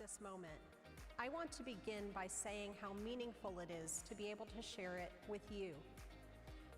this moment, I want to begin by saying how meaningful it is to be able to share it with you.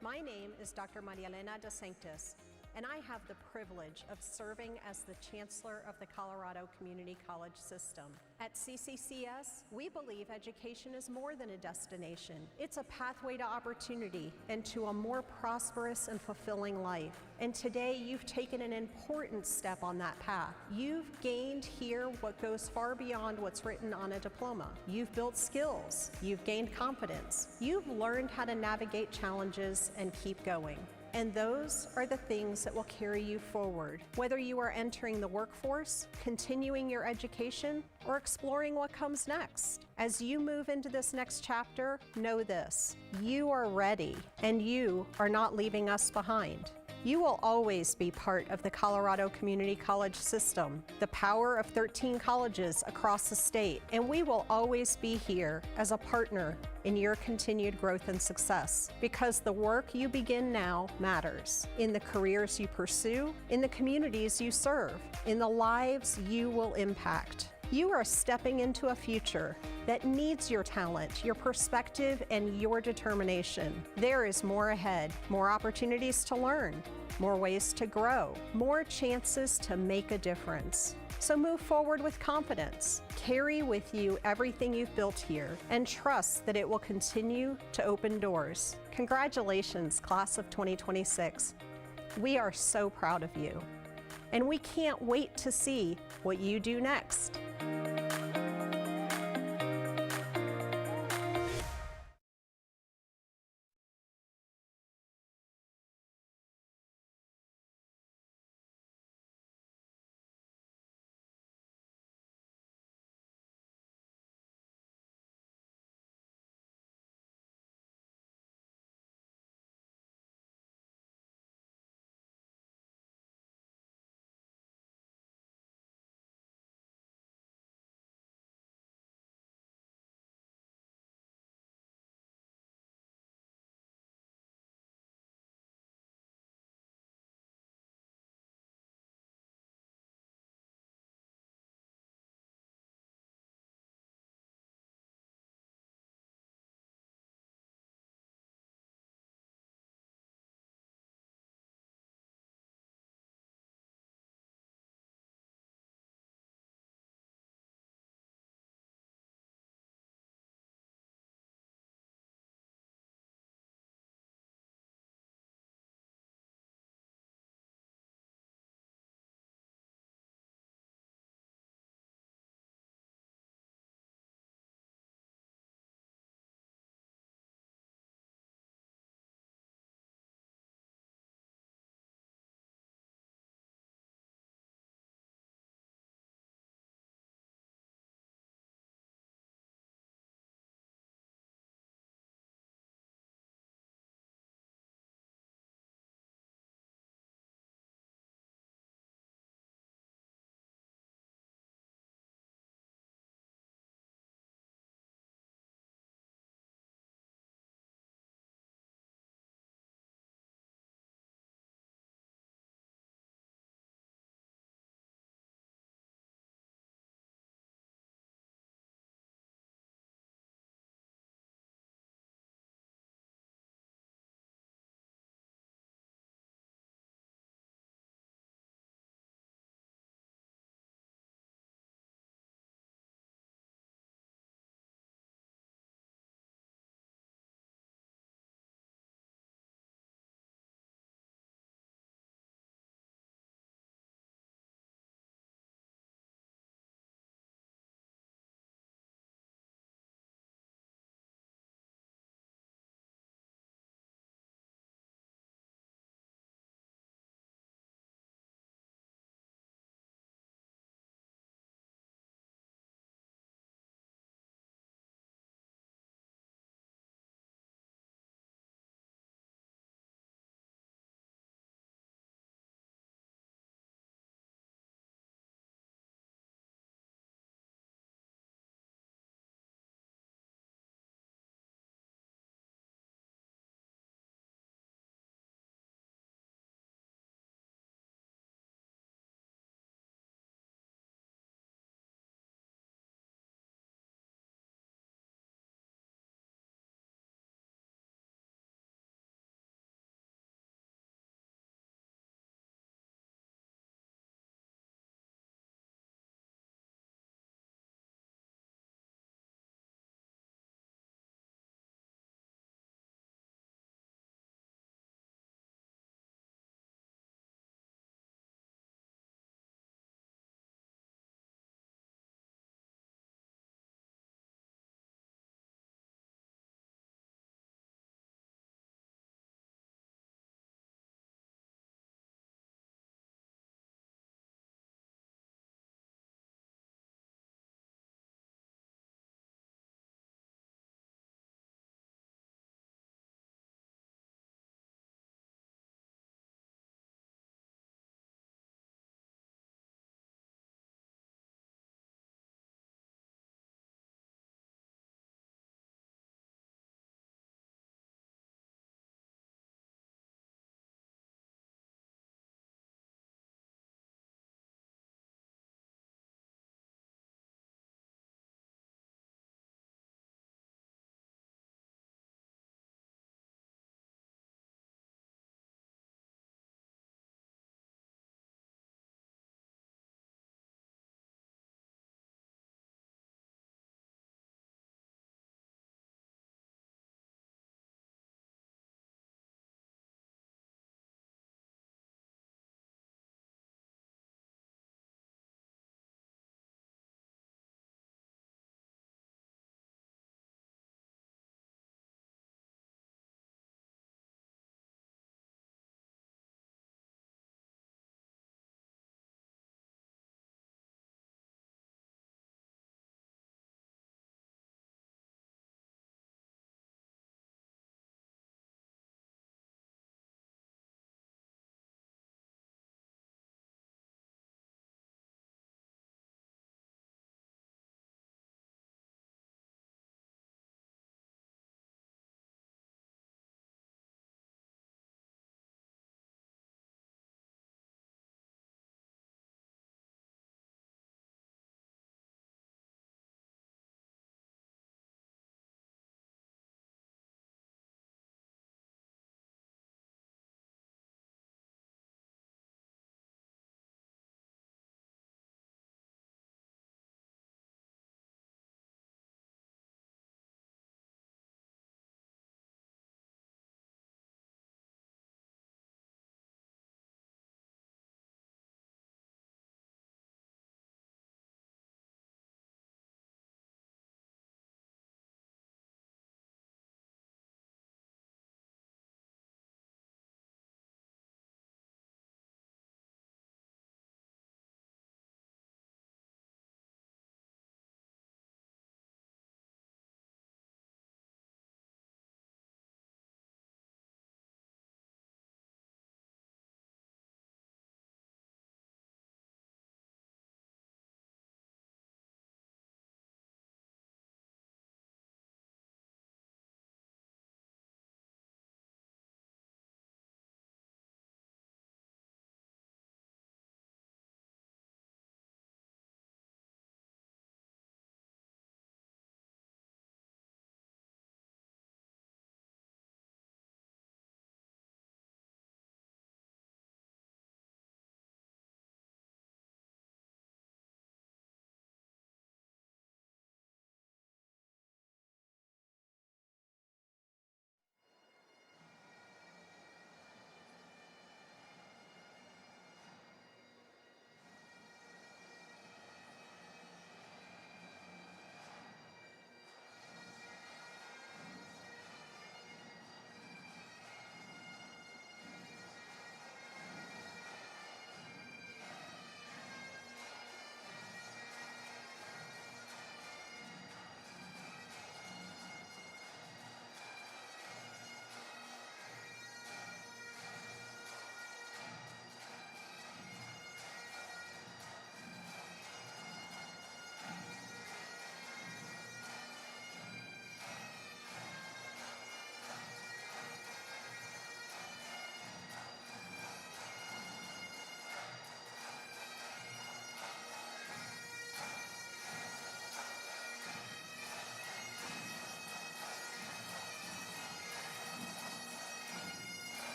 My name is Dr. Maria Elena de Sanctis, and I have the privilege of serving as the Chancellor of the Colorado Community College System. At CCCS, we believe education is more than a destination. It's a pathway to opportunity and to a more prosperous and fulfilling life. And today, you've taken an important step on that path. You've gained here what goes far beyond what's written on a diploma. You've built skills. You've gained confidence. You've learned how to navigate challenges and keep going. And those are the things that will carry you forward, whether you are entering the workforce, continuing your education, or exploring what comes next. As you move into this next chapter, know this: you are ready, and you are not leaving us behind. You will always be part of the Colorado Community College System, the power of 13 colleges across the state, and we will always be here as a partner in your continued growth and success, because the work you begin now matters in the careers you pursue, in the communities you serve, in the lives you will impact. You are stepping into a future that needs your talent, your perspective, and your determination. There is more ahead, more opportunities to learn, more ways to grow, more chances to make a difference. So move forward with confidence. Carry with you everything you've built here and trust that it will continue to open doors. Congratulations, class of 2026. We are so proud of you, and we can't wait to see what you do next.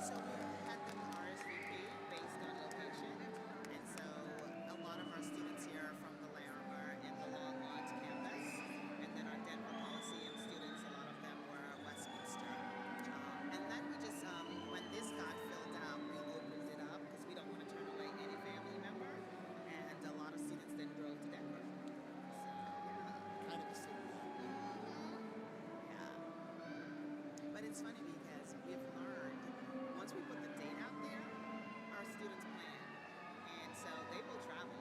So we had them RSVP based on location, and so a lot of our students here are from the Larimer and the Longmont campus, and then our Denver Coliseum students, a lot of them were Westminster. And then we just, when this got filled out, we opened it up because we don't want to turn away any family member, and a lot of students then drove to Denver. So Kind of a city. yeah. But it's funny because we've learned once we put the date out there, our students plan. And so they will travel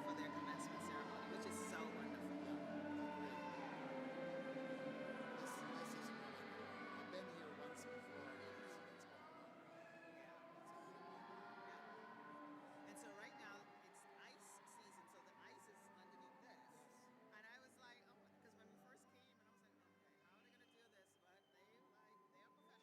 for their commencement ceremony, which is so wonderful. This is wonderful. I've been here once before. It's wonderful. Yeah. And so right now it's ice season, so the ice is underneath this. And I was like, oh, because when we first came, and I was like, okay, how are they gonna do this? But they are professionals.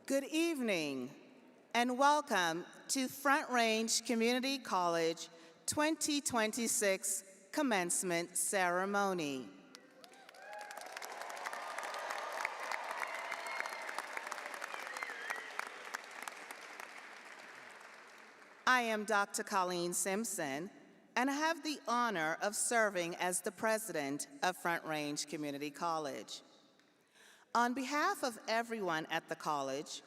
Good evening, and welcome to Front Range Community College 2026 Commencement Ceremony. I am Dr. Colleen Simpson, and I have the honor of serving as the president of Front Range Community College. On behalf of everyone at the college,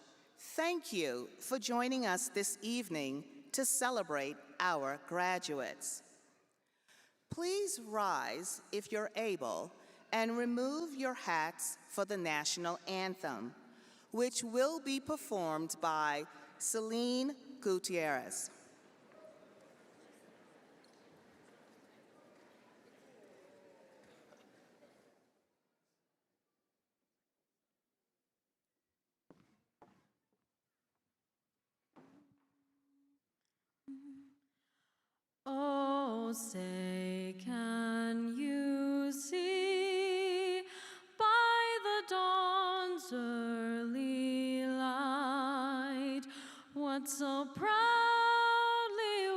thank you for joining us this evening to celebrate our graduates. Please rise if you're able and remove your hats for the national anthem, which will be performed by Celine Gutierrez. Oh, say, can you see by the dawn's early light what so proudly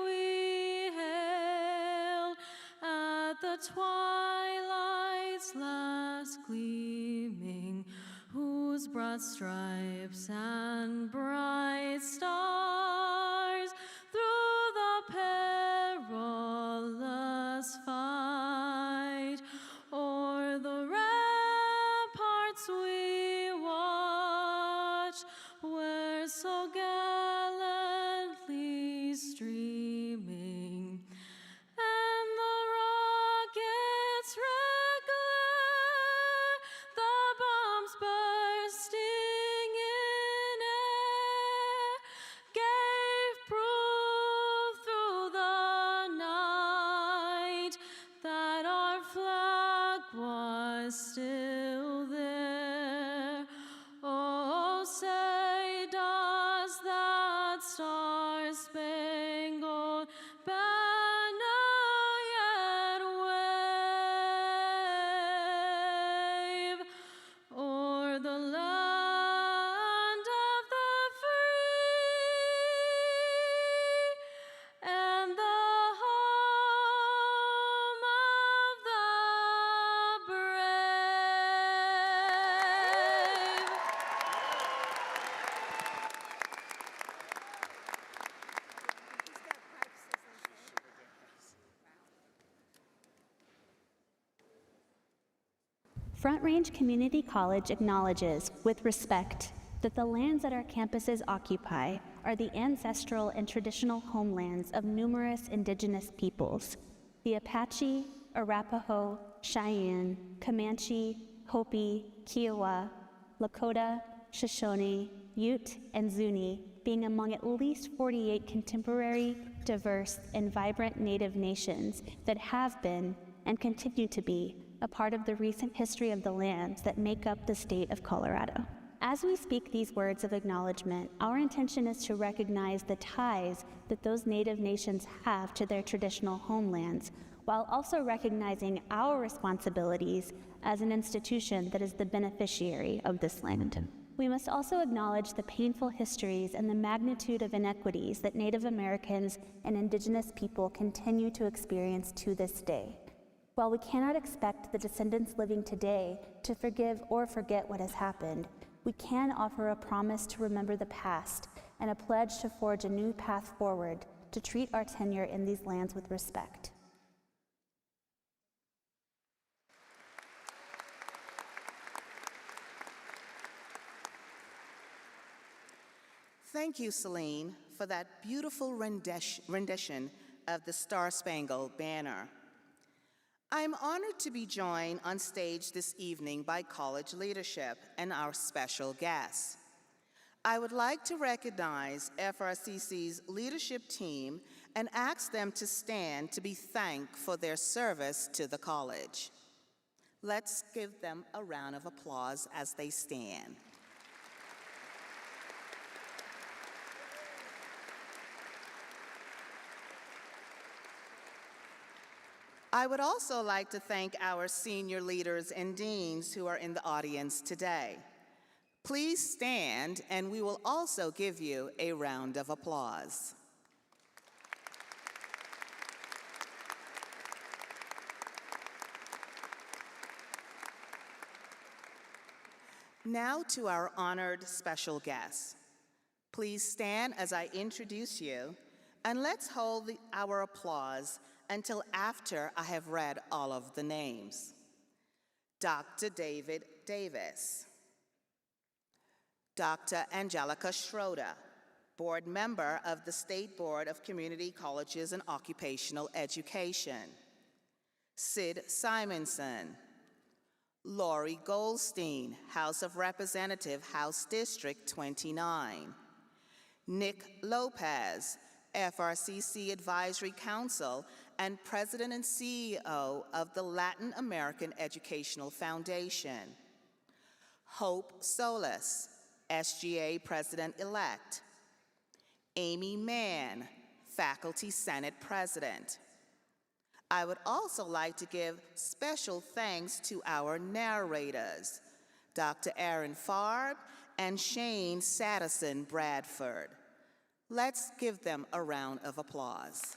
we hailed at the twilight's last gleaming, whose broad stripes and bright stars through the perilous fight o'er the ramparts we watch, where so gallantly streaming, and the rockets red glare, the bombs bursting in air, gave proof through the night that our flag was still there. Oh, say, does that star-spangled banner yet wave o'er the land of the free and the home of the brave? Front Range Community College acknowledges, with respect, that the lands that our campuses occupy are the ancestral and traditional homelands of numerous indigenous peoples: the Apache, Arapaho, Cheyenne, Comanche, Hopi, Kiowa, Lakota, Shoshone, Ute, and Zuni, being among at least 48 contemporary, diverse, and vibrant Native nations that have been, and continue to be, a part of the recent history of the lands that make up the state of Colorado. As we speak these words of acknowledgement, our intention is to recognize the ties that those Native nations have to their traditional homelands, while also recognizing our responsibilities as an institution that is the beneficiary of this land. We must also acknowledge the painful histories and the magnitude of inequities that Native Americans and Indigenous people continue to experience to this day. While we cannot expect the descendants living today to forgive or forget what has happened, we can offer a promise to remember the past and a pledge to forge a new path forward to treat our tenure in these lands with respect. Thank you, Celine, for that beautiful rendition of the Star-Spangled Banner. I'm honored to be joined on stage this evening by college leadership and our special guests. I would like to recognize FRCC's leadership team and ask them to stand to be thanked for their service to the college. Let's give them a round of applause as they stand. I would also like to thank our senior leaders and deans who are in the audience today. Please stand, and we will also give you a round of applause. Now to our honored special guests. Please stand as I introduce you, and let's hold our applause until after I have read all of the names. Dr. David Davis. Dr. Angelica Schroeder, board member of the State Board of Community Colleges and Occupational Education. Sid Simonson. Lori Goldstein, House of Representatives, House District 29. Nick Lopez, FRCC Advisory Council and President and CEO of the Latin American Educational Foundation. Hope Solis, SGA President-elect. Amy Mann, Faculty Senate President. I would also like to give special thanks to our narrators, Dr. Aaron Farb and Shane Sadison Bradford. Let's give them a round of applause.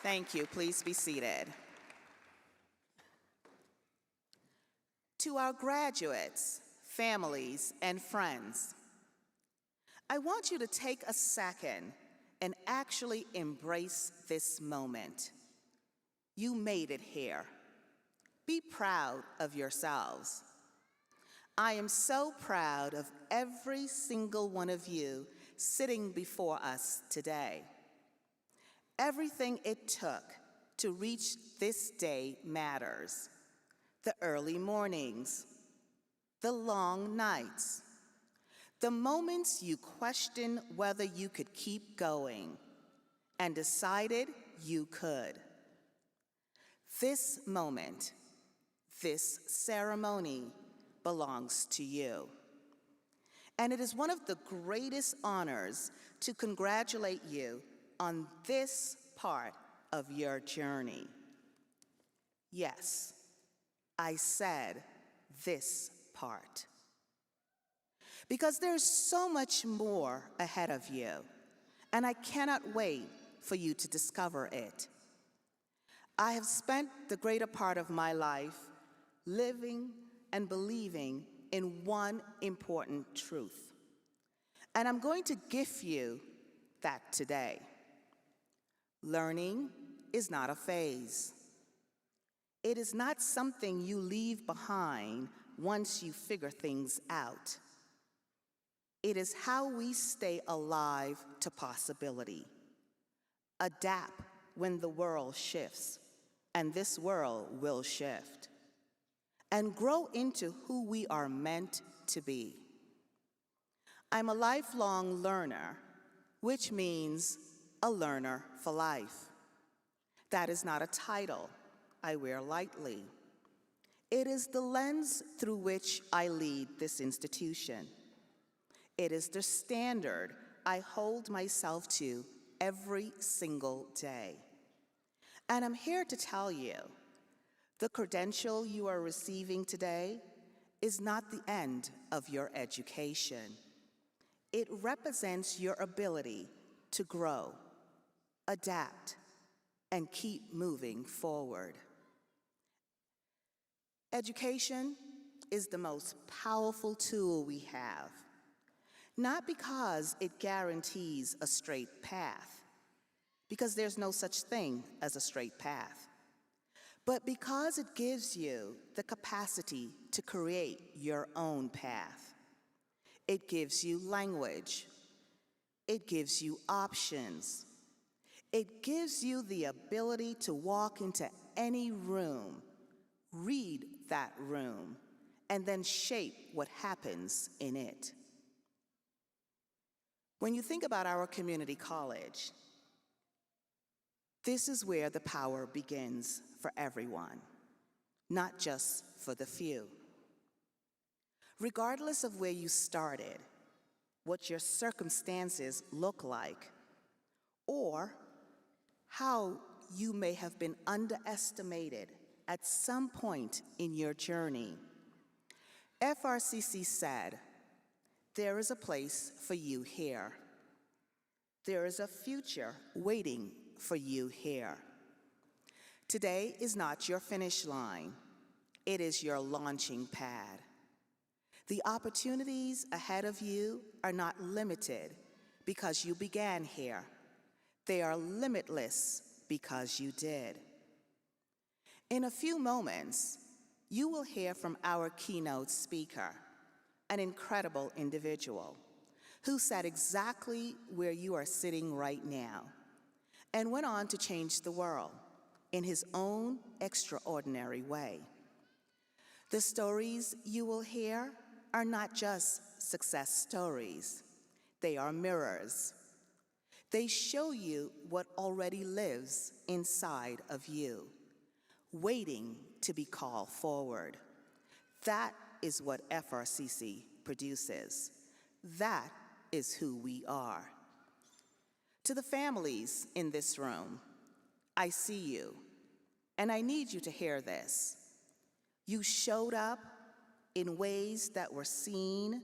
Thank you. Please be seated. To our graduates, families, and friends, I want you to take a second and actually embrace this moment. You made it here. Be proud of yourselves. I am so proud of every single one of you sitting before us today. Everything it took to reach this day matters. The early mornings, the long nights, the moments you questioned whether you could keep going and decided you could. This moment, this ceremony belongs to you. And it is one of the greatest honors to congratulate you on this part of your journey. Yes, I said this part. Because there's so much more ahead of you, and I cannot wait for you to discover it. I have spent the greater part of my life living and believing in one important truth, and I'm going to give you that today. Learning is not a phase. It is not something you leave behind once you figure things out. It is how we stay alive to possibility, adapt when the world shifts, and this world will shift, and grow into who we are meant to be. I'm a lifelong learner, which means a learner for life. That is not a title I wear lightly. It is the lens through which I lead this institution. It is the standard I hold myself to every single day. And I'm here to tell you, the credential you are receiving today is not the end of your education. It represents your ability to grow, adapt, and keep moving forward. Education is the most powerful tool we have, not because it guarantees a straight path, because there's no such thing as a straight path, but because it gives you the capacity to create your own path. It gives you language. It gives you options. It gives you the ability to walk into any room, read that room, and then shape what happens in it. When you think about our community college, this is where the power begins for everyone, not just for the few. Regardless of where you started, what your circumstances look like, or how you may have been underestimated at some point in your journey, FRCC said, there is a place for you here. There is a future waiting for you here. Today is not your finish line. It is your launching pad. The opportunities ahead of you are not limited because you began here. They are limitless because you did. In a few moments, you will hear from our keynote speaker, an incredible individual who sat exactly where you are sitting right now and went on to change the world in his own extraordinary way. The stories you will hear are not just success stories. They are mirrors. They show you what already lives inside of you, waiting to be called forward. That is what FRCC produces. That is who we are. To the families in this room, I see you, and I need you to hear this. You showed up in ways that were seen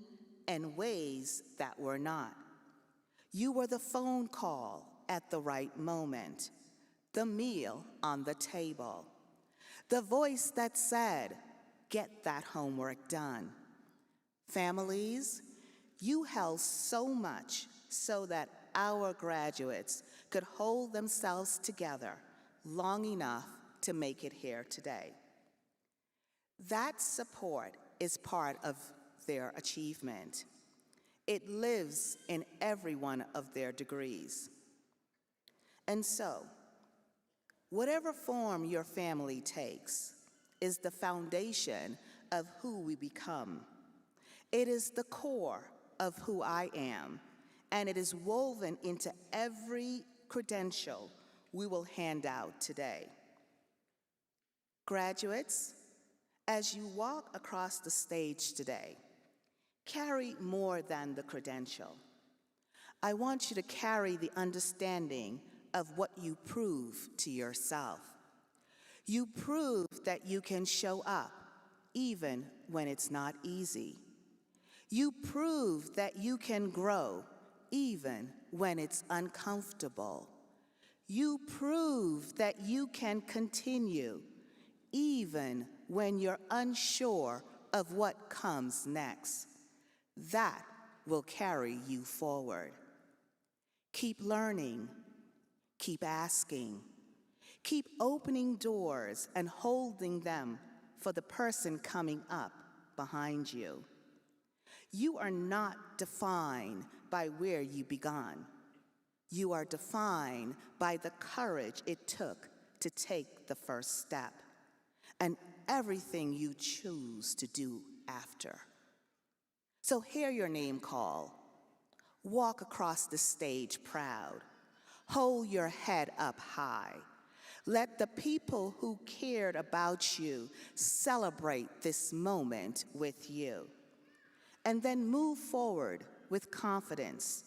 and ways that were not. You were the phone call at the right moment, the meal on the table, the voice that said, get that homework done. Families, you held so much so that our graduates could hold themselves together long enough to make it here today. That support is part of their achievement. It lives in every one of their degrees. And so, whatever form your family takes is the foundation of who we become. It is the core of who I am, and it is woven into every credential we will hand out today. Graduates, as you walk across the stage today, carry more than the credential. I want you to carry the understanding of what you prove to yourself. You prove that you can show up even when it's not easy. You prove that you can grow even when it's uncomfortable. You prove that you can continue even when you're unsure of what comes next. That will carry you forward. Keep learning, keep asking, keep opening doors and holding them for the person coming up behind you. You are not defined by where you began. You are defined by the courage it took to take the first step and everything you choose to do after. So hear your name call. Walk across the stage proud. Hold your head up high. Let the people who cared about you celebrate this moment with you. And then move forward with confidence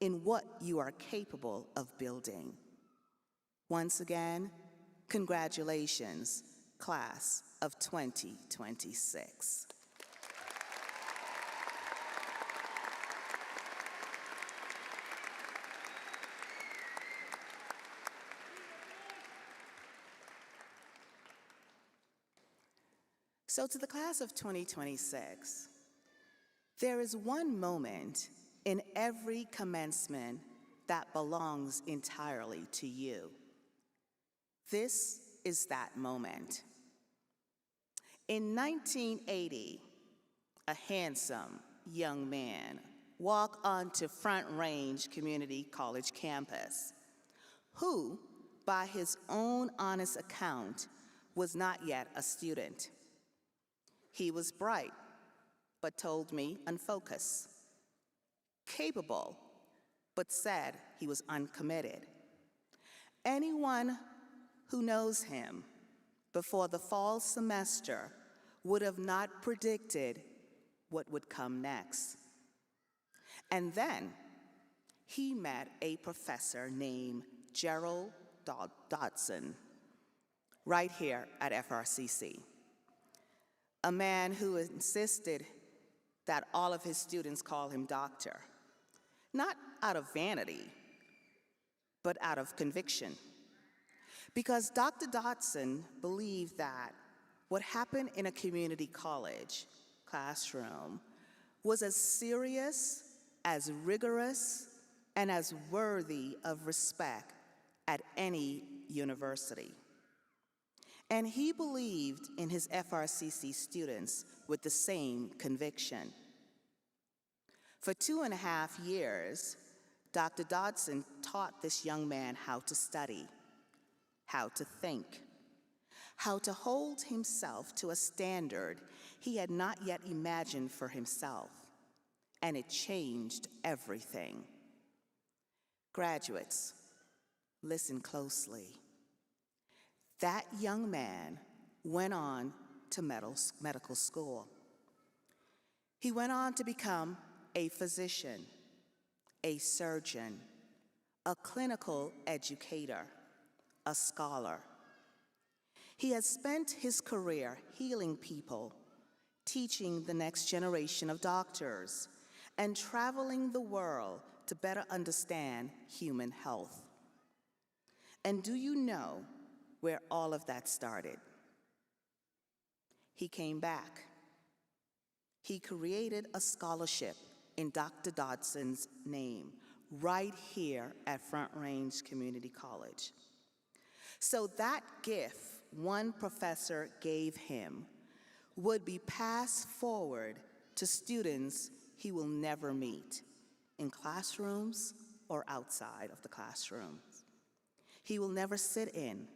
in what you are capable of building. Once again, congratulations, class of 2026. So to the class of 2026, there is one moment in every commencement that belongs entirely to you. This is that moment. In 1980, a handsome young man walked onto Front Range Community College campus, who, by his own honest account, was not yet a student. He was bright, but told me unfocused. Capable, but said he was uncommitted. Anyone who knows him before the fall semester would have not predicted what would come next. And then he met a professor named Gerald Dodson, right here at FRCC. A man who insisted that all of his students call him doctor, not out of vanity, but out of conviction. Because Dr. Dodson believed that what happened in a community college classroom was as serious, as rigorous, and as worthy of respect at any university. And he believed in his FRCC students with the same conviction. For 2.5 years, Dr. Dodson taught this young man how to study, how to think, how to hold himself to a standard he had not yet imagined for himself, and it changed everything. Graduates, listen closely. That young man went on to medical school. He went on to become a physician, a surgeon, a clinical educator, a scholar. He has spent his career healing people, teaching the next generation of doctors, and traveling the world to better understand human health. And do you know where all of that started? He came back. He created a scholarship in Dr. Dodson's name right here at Front Range Community College. So that gift one professor gave him would be passed forward to students he will never meet in classrooms or outside of the classrooms. He will never sit in,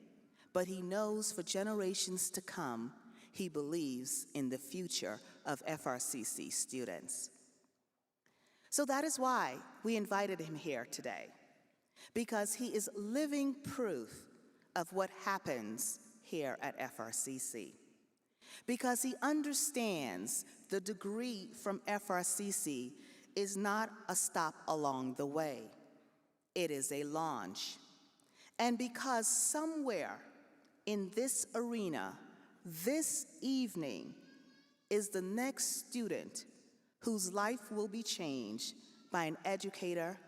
but he knows for generations to come, he believes in the future of FRCC students. So that is why we invited him here today, because he is living proof of what happens here at FRCC. Because he understands the degree from FRCC is not a stop along the way. It is a launch. And because somewhere in this arena, this evening, is the next student whose life will be changed by an educator,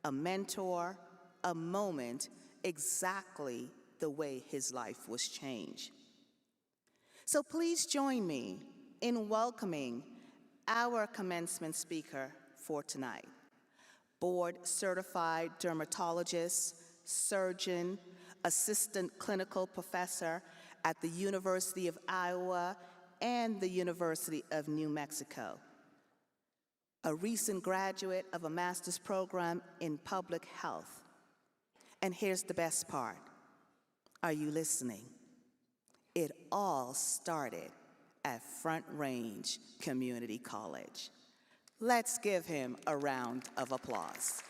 a mentor, a moment, exactly the way his life was changed. So please join me in welcoming our commencement speaker for tonight, board-certified dermatologist, surgeon, assistant clinical professor at the University of Iowa and the University of New Mexico, a recent graduate of a master's program in public health. And here's the best part. Are you listening? It all started at Front Range Community College. Let's give him a round of applause.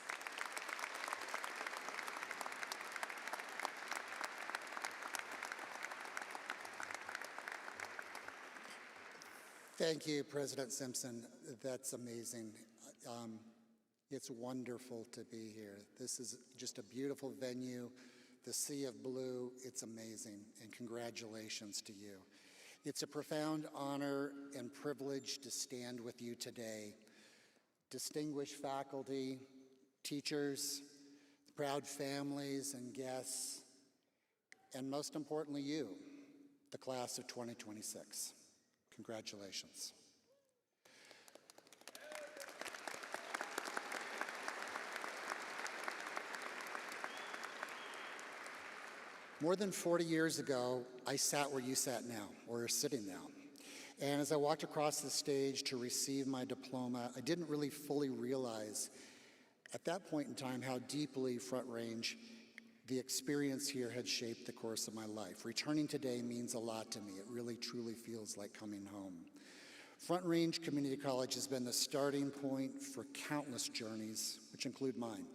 Thank you, President Simpson. That's amazing. It's wonderful to be here. This is just a beautiful venue. The sea of blue, it's amazing, and congratulations to you. It's a profound honor and privilege to stand with you today. Distinguished faculty, teachers, proud families and guests, and most importantly you, the class of 2026. Congratulations. More than 40 years ago, I sat where you sat now, or are sitting now. And as I walked across the stage to receive my diploma, I didn't really fully realize at that point in time how deeply Front Range, the experience here, had shaped the course of my life. Returning today means a lot to me. It really, truly feels like coming home. Front Range Community College has been the starting point for countless journeys, which include mine.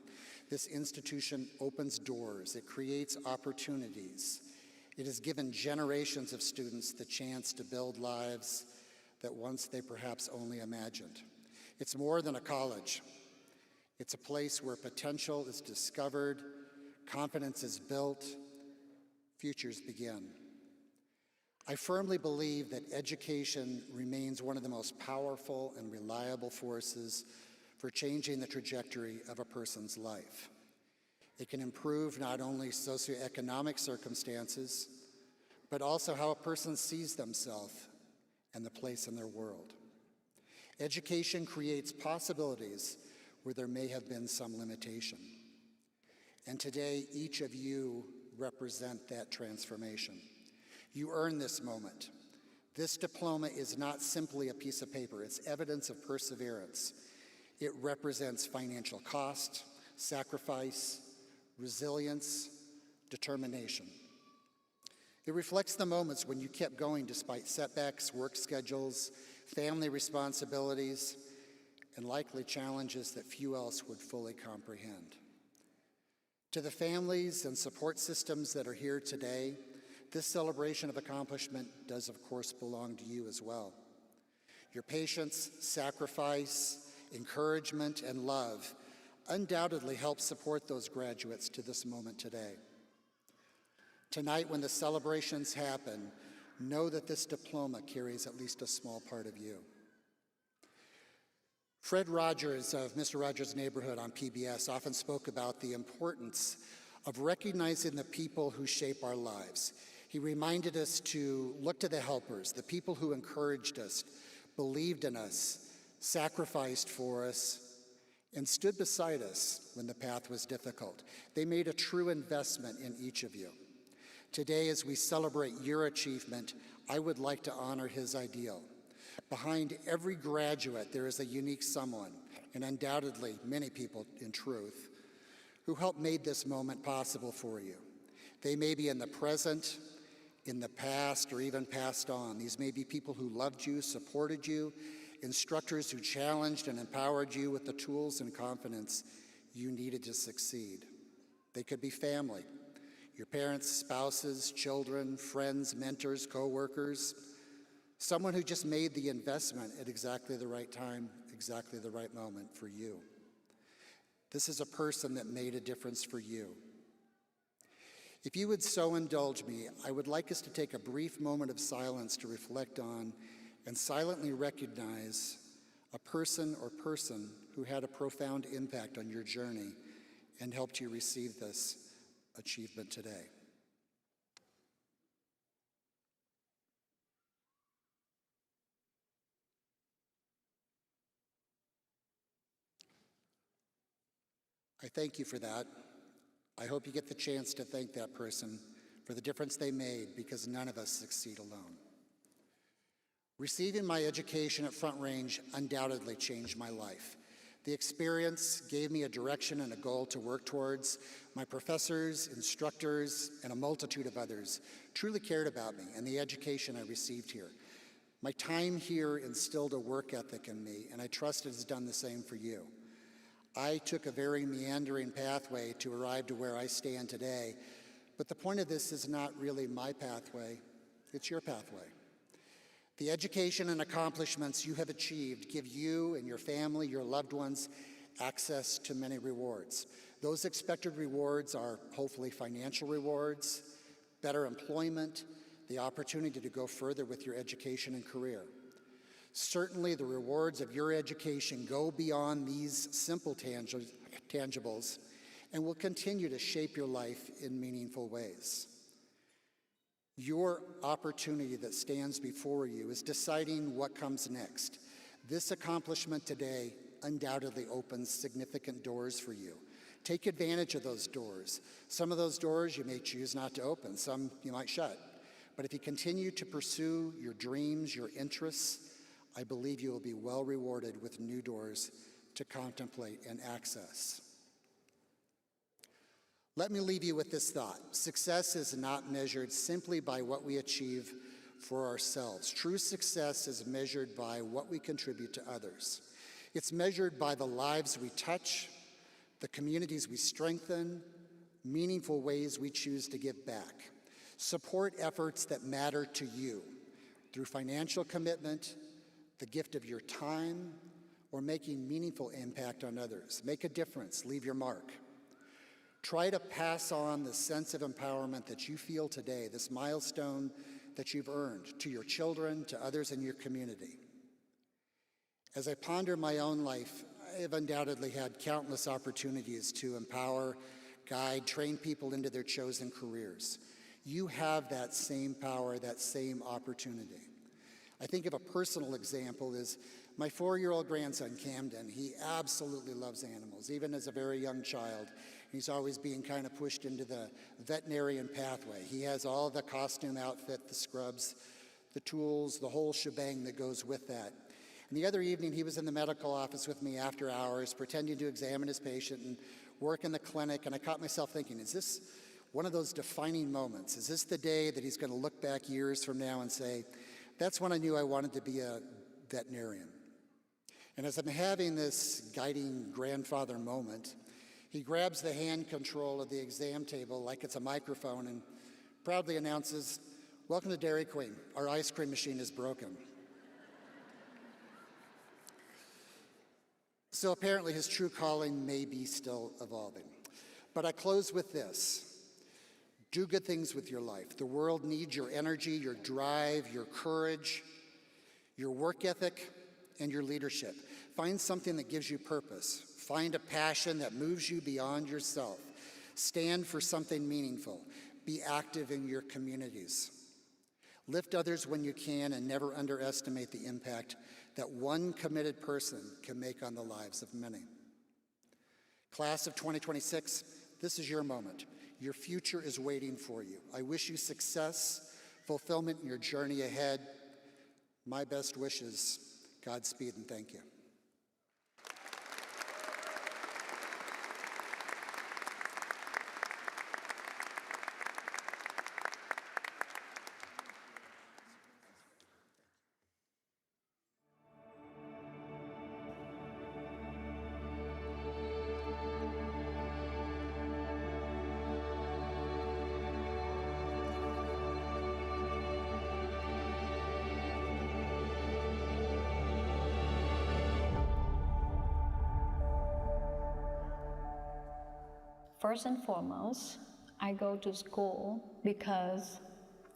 This institution opens doors. It creates opportunities. It has given generations of students the chance to build lives that once they perhaps only imagined. It's more than a college. It's a place where potential is discovered, confidence is built, futures begin. I firmly believe that education remains one of the most powerful and reliable forces for changing the trajectory of a person's life. It can improve not only socioeconomic circumstances, but also how a person sees themselves and the place in their world. Education creates possibilities where there may have been some limitation. And today, each of you represent that transformation. You earn this moment. This diploma is not simply a piece of paper, it's evidence of perseverance. It represents financial cost, sacrifice, resilience, determination. It reflects the moments when you kept going despite setbacks, work schedules, family responsibilities, and likely challenges that few else would fully comprehend. To the families and support systems that are here today, this celebration of accomplishment does, of course, belong to you as well. Your patience, sacrifice, encouragement, and love undoubtedly help support those graduates to this moment today. Tonight, when the celebrations happen, know that this diploma carries at least a small part of you. Fred Rogers of Mr. Rogers' Neighborhood on PBS often spoke about the importance of recognizing the people who shape our lives. He reminded us to look to the helpers, the people who encouraged us, believed in us, sacrificed for us, and stood beside us when the path was difficult. They made a true investment in each of you. Today, as we celebrate your achievement, I would like to honor his ideal. Behind every graduate, there is a unique someone, and undoubtedly many people in truth, who helped make this moment possible for you. They may be in the present, in the past, or even passed on. These may be people who loved you, supported you, instructors who challenged and empowered you with the tools and confidence you needed to succeed. They could be family, your parents, spouses, children, friends, mentors, co-workers, someone who just made the investment at exactly the right time, exactly the right moment for you. This is a person that made a difference for you. If you would so indulge me, I would like us to take a brief moment of silence to reflect on and silently recognize a person or person who had a profound impact on your journey and helped you receive this achievement today. I thank you for that. I hope you get the chance to thank that person for the difference they made, because none of us succeed alone. Receiving my education at Front Range undoubtedly changed my life. The experience gave me a direction and a goal to work towards. My professors, instructors, and a multitude of others truly cared about me and the education I received here. My time here instilled a work ethic in me, and I trust it has done the same for you. I took a very meandering pathway to arrive to where I stand today, but the point of this is not really my pathway, it's your pathway. The education and accomplishments you have achieved give you and your family, your loved ones, access to many rewards. Those expected rewards are hopefully financial rewards, better employment, the opportunity to go further with your education and career. Certainly the rewards of your education go beyond these simple tangibles and will continue to shape your life in meaningful ways. Your opportunity that stands before you is deciding what comes next. This accomplishment today undoubtedly opens significant doors for you. Take advantage of those doors. Some of those doors you may choose not to open, some you might shut. But if you continue to pursue your dreams, your interests, I believe you will be well rewarded with new doors to contemplate and access. Let me leave you with this thought. Success is not measured simply by what we achieve for ourselves. True success is measured by what we contribute to others. It's measured by the lives we touch, the communities we strengthen, meaningful ways we choose to give back. Support efforts that matter to you through financial commitment, the gift of your time, or making meaningful impact on others. Make a difference, leave your mark. Try to pass on the sense of empowerment that you feel today, this milestone that you've earned to your children, to others in your community. As I ponder my own life, I have undoubtedly had countless opportunities to empower, guide, train people into their chosen careers. You have that same power, that same opportunity. I think of a personal example is my 4-year-old grandson, Camden. He absolutely loves animals, even as a very young child. He's always being kind of pushed into the veterinarian pathway. He has all the costume outfit, the scrubs, the tools, the whole shebang that goes with that. And the other evening, he was in the medical office with me after hours, pretending to examine his patient and work in the clinic, and I caught myself thinking, is this one of those defining moments? Is this the day that he's going to look back years from now and say, that's when I knew I wanted to be a veterinarian? And as I'm having this guiding grandfather moment, he grabs the hand control of the exam table like it's a microphone and proudly announces, "Welcome to Dairy Queen. Our ice cream machine is broken." So apparently his true calling may be still evolving. But I close with this. Do good things with your life. The world needs your energy, your drive, your courage, your work ethic, and your leadership. Find something that gives you purpose. Find a passion that moves you beyond yourself. Stand for something meaningful. Be active in your communities. Lift others when you can, and never underestimate the impact that one committed person can make on the lives of many. Class of 2026, this is your moment. Your future is waiting for you. I wish you success, fulfillment in your journey ahead. My best wishes. Godspeed and thank you. First and foremost, I go to school because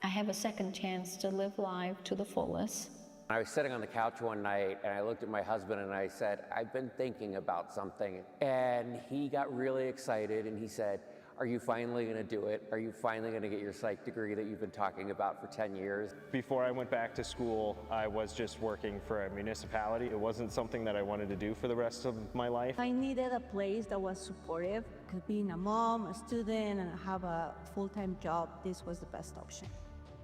I have a second chance to live life to the fullest. I was sitting on the couch one night and I looked at my husband and I said, "I've been thinking about something." And he got really excited and he said, "Are you finally going to do it? Are you finally going to get your psych degree that you've been talking about for 10 years? Before I went back to school, I was just working for a municipality. It wasn't something that I wanted to do for the rest of my life. I needed a place that was supportive, because being a mom, a student, and have a full-time job, this was the best option.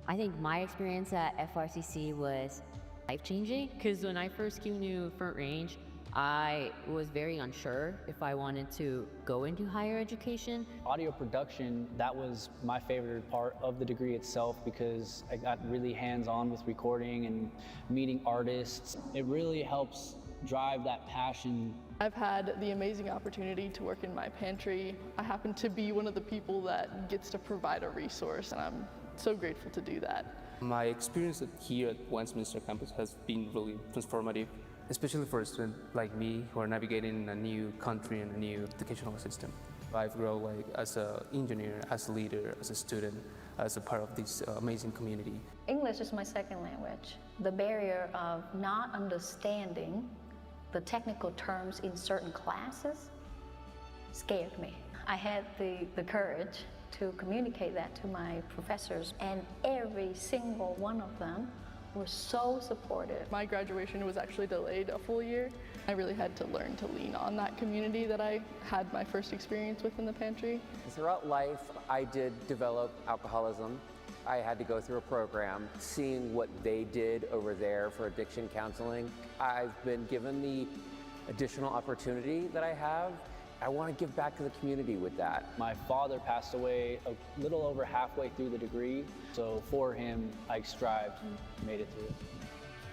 I think my experience at FRCC was life-changing, because when I first came to Front Range, I was very unsure if I wanted to go into higher education. Audio production, that was my favorite part of the degree itself because I got really hands-on with recording and meeting artists. It really helps drive that passion. I've had the amazing opportunity to work in my pantry. I happen to be one of the people that gets to provide a resource, and I'm so grateful to do that. My experience here at Westminster campus has been really transformative, especially for a student like me who are navigating a new country and a new educational system. I've grown as an engineer, as a leader, as a student, as a part of this amazing community. English is my second language. The barrier of not understanding the technical terms in certain classes scared me. I had the courage to communicate that to my professors, and every single one of them were so supportive. My graduation was actually delayed a full year. I really had to learn to lean on that community that I had my first experience with in the pantry. Throughout life, I did develop alcoholism. I had to go through a program. Seeing what they did over there for addiction counseling, I've been given the additional opportunity that I have. I want to give back to the community with that. My father passed away a little over halfway through the degree, so for him, I strived and made it through.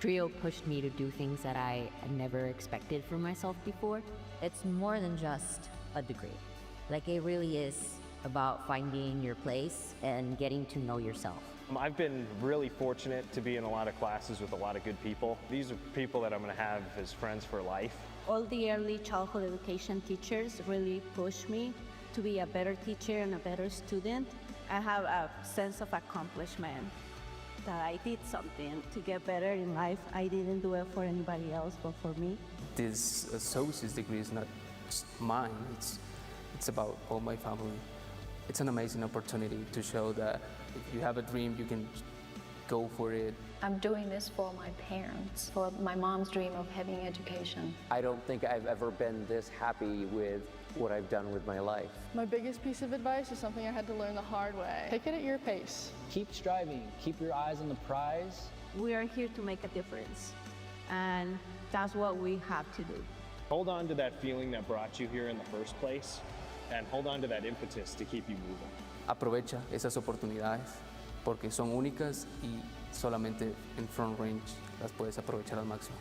Trio pushed me to do things that I had never expected for myself before. It's more than just a degree. Like, it really is about finding your place and getting to know yourself. I've been really fortunate to be in a lot of classes with a lot of good people. These are people that I'm going to have as friends for life. All the early childhood education teachers really pushed me to be a better teacher and a better student. I have a sense of accomplishment. that I did something to get better in life. I didn't do it for anybody else, but for me. This associate's degree is not just mine, it's about all my family. It's an amazing opportunity to show that if you have a dream, you can go for it. I'm doing this for my parents, for my mom's dream of having education. I don't think I've ever been this happy with what I've done with my life. My biggest piece of advice is something I had to learn the hard way. Take it at your pace. Keep striving, keep your eyes on the prize. We are here to make a difference, and that's what we have to do. Hold on to that feeling that brought you here in the first place, and hold on to that impetus to keep you moving. Aprovecha esas oportunidades porque son únicas y solamente en Front Range las puedes aprovechar al máximo.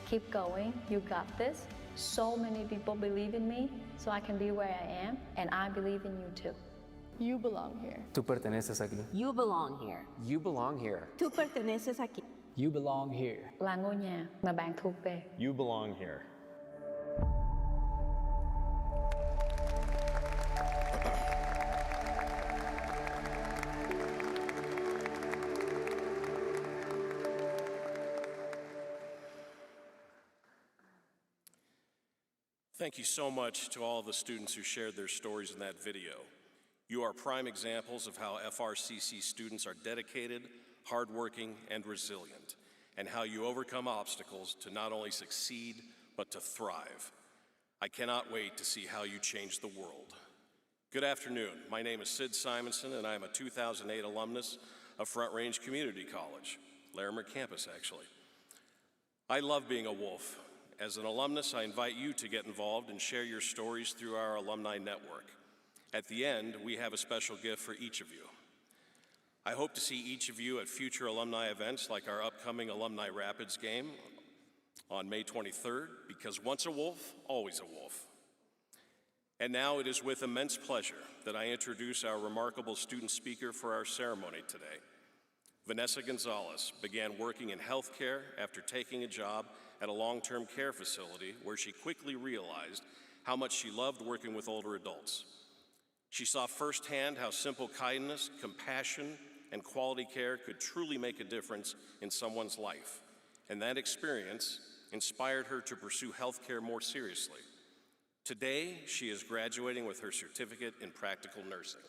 Keep going, you got this. So many people believe in me, so I can be where I am, and I believe in you too. You belong here. Tú perteneces aquí. You belong here. You belong here. Tú perteneces aquí. You belong here. Là ngôi nhà mà bạn thuộc về. You belong here. Thank you so much to all the students who shared their stories in that video. You are prime examples of how FRCC students are dedicated, hardworking, and resilient, and how you overcome obstacles to not only succeed, but to thrive. I cannot wait to see how you change the world. Good afternoon. My name is Sid Simonson, and I am a 2008 alumnus of Front Range Community College, Larimer campus, actually. I love being a wolf. As an alumnus, I invite you to get involved and share your stories through our alumni network. At the end, we have a special gift for each of you. I hope to see each of you at future alumni events like our upcoming Alumni Rapids game on May 23rd, because once a wolf, always a wolf. And now it is with immense pleasure that I introduce our remarkable student speaker for our ceremony today. Vanessa Gonzalez began working in healthcare after taking a job at a long-term care facility where she quickly realized how much she loved working with older adults. She saw firsthand how simple kindness, compassion, and quality care could truly make a difference in someone's life, and that experience inspired her to pursue healthcare more seriously. Today, she is graduating with her certificate in practical nursing.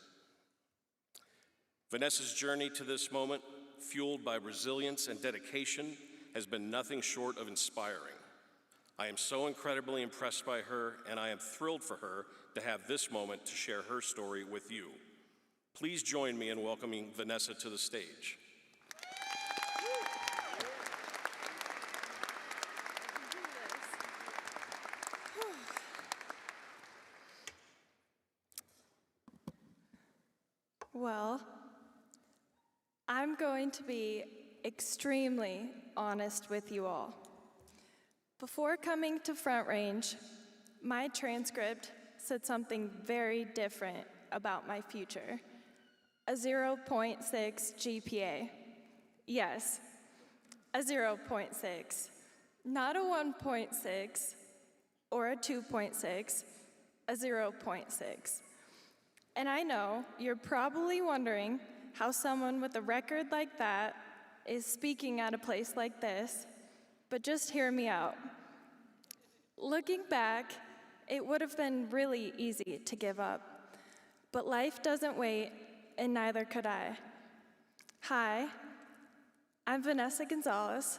Vanessa's journey to this moment, fueled by resilience and dedication, has been nothing short of inspiring. I am so incredibly impressed by her, and I am thrilled for her to have this moment to share her story with you. Please join me in welcoming Vanessa to the stage. Well, I'm going to be extremely honest with you all. Before coming to Front Range, my transcript said something very different about my future. A 0.6 GPA. Yes, a 0.6. Not a 1.6 or a 2.6, a 0.6. And I know you're probably wondering how someone with a record like that is speaking at a place like this, but just hear me out. Looking back, it would have been really easy to give up, but life doesn't wait, and neither could I. Hi, I'm Vanessa Gonzalez,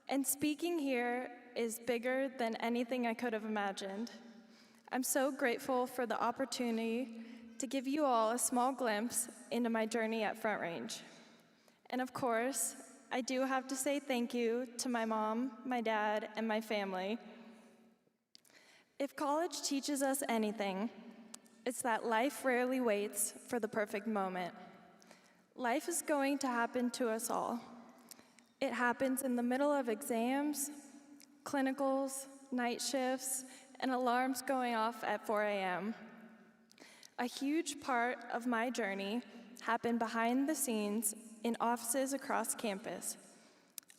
and speaking here is bigger than anything I could have imagined. I'm so grateful for the opportunity to give you all a small glimpse into my journey at Front Range. And of course, I do have to say thank you to my mom, my dad, and my family. If college teaches us anything, it's that life rarely waits for the perfect moment. Life is going to happen to us all. It happens in the middle of exams, clinicals, night shifts, and alarms going off at 4 a.m. A huge part of my journey happened behind the scenes in offices across campus.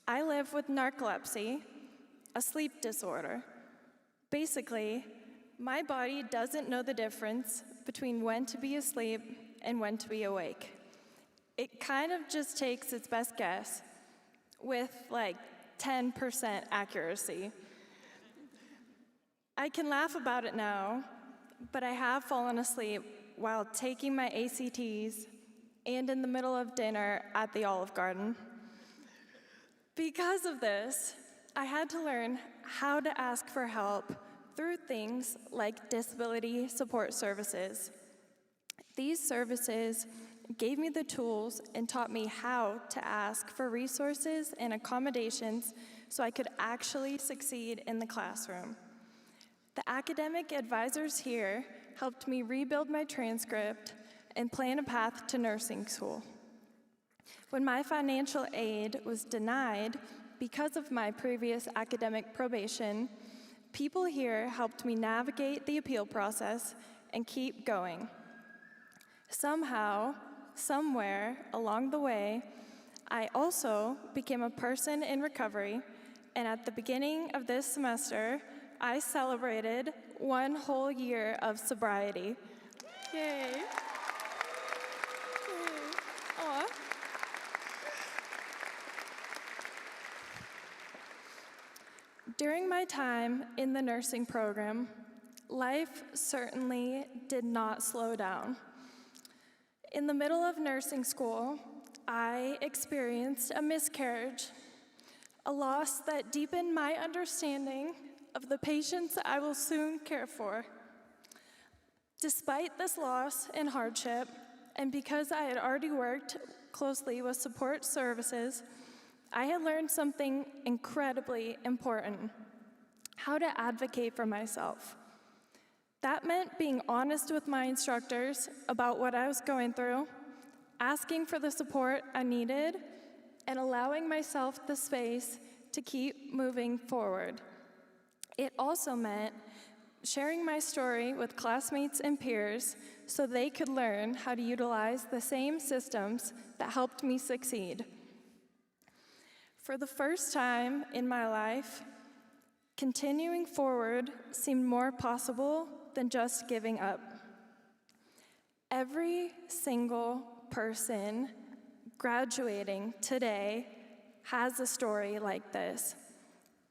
I live with narcolepsy, a sleep disorder. Basically, my body doesn't know the difference between when to be asleep and when to be awake. it kind of just takes its best guess with like 10% accuracy. I can laugh about it now, but I have fallen asleep while taking my ACTs and in the middle of dinner at the Olive Garden. Because of this, I had to learn how to ask for help through things like disability support services. These services gave me the tools and taught me how to ask for resources and accommodations so I could actually succeed in the classroom. The academic advisors here helped me rebuild my transcript and plan a path to nursing school. When my financial aid was denied because of my previous academic probation, people here helped me navigate the appeal process and keep going. Somehow, somewhere along the way, I also became a person in recovery, and at the beginning of this semester, I celebrated 1 whole year of sobriety. Yay. Yay. Aw. During my time in the nursing program, life certainly did not slow down. In the middle of nursing school, I experienced a miscarriage, a loss that deepened my understanding of the patients I will soon care for. Despite this loss and hardship, and because I had already worked closely with support services, I had learned something incredibly important: how to advocate for myself. That meant being honest with my instructors about what I was going through, asking for the support I needed, and allowing myself the space to keep moving forward. It also meant sharing my story with classmates and peers so they could learn how to utilize the same systems that helped me succeed. For the first time in my life, continuing forward seemed more possible than just giving up. Every single person graduating today has a story like this.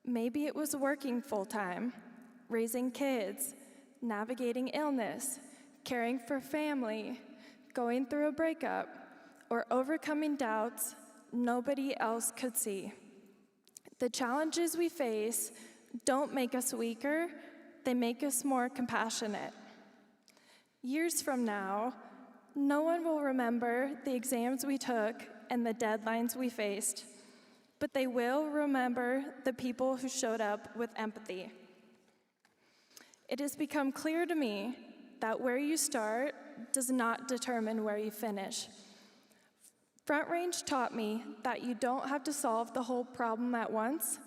Maybe it was working full-time, raising kids, navigating illness, caring for family, going through a breakup, or overcoming doubts nobody else could see. The challenges we face don't make us weaker, they make us more compassionate. Years from now, no one will remember the exams we took and the deadlines we faced, but they will remember the people who showed up with empathy. It has become clear to me that where you start does not determine where you finish. Front Range taught me that you don't have to solve the whole problem at once,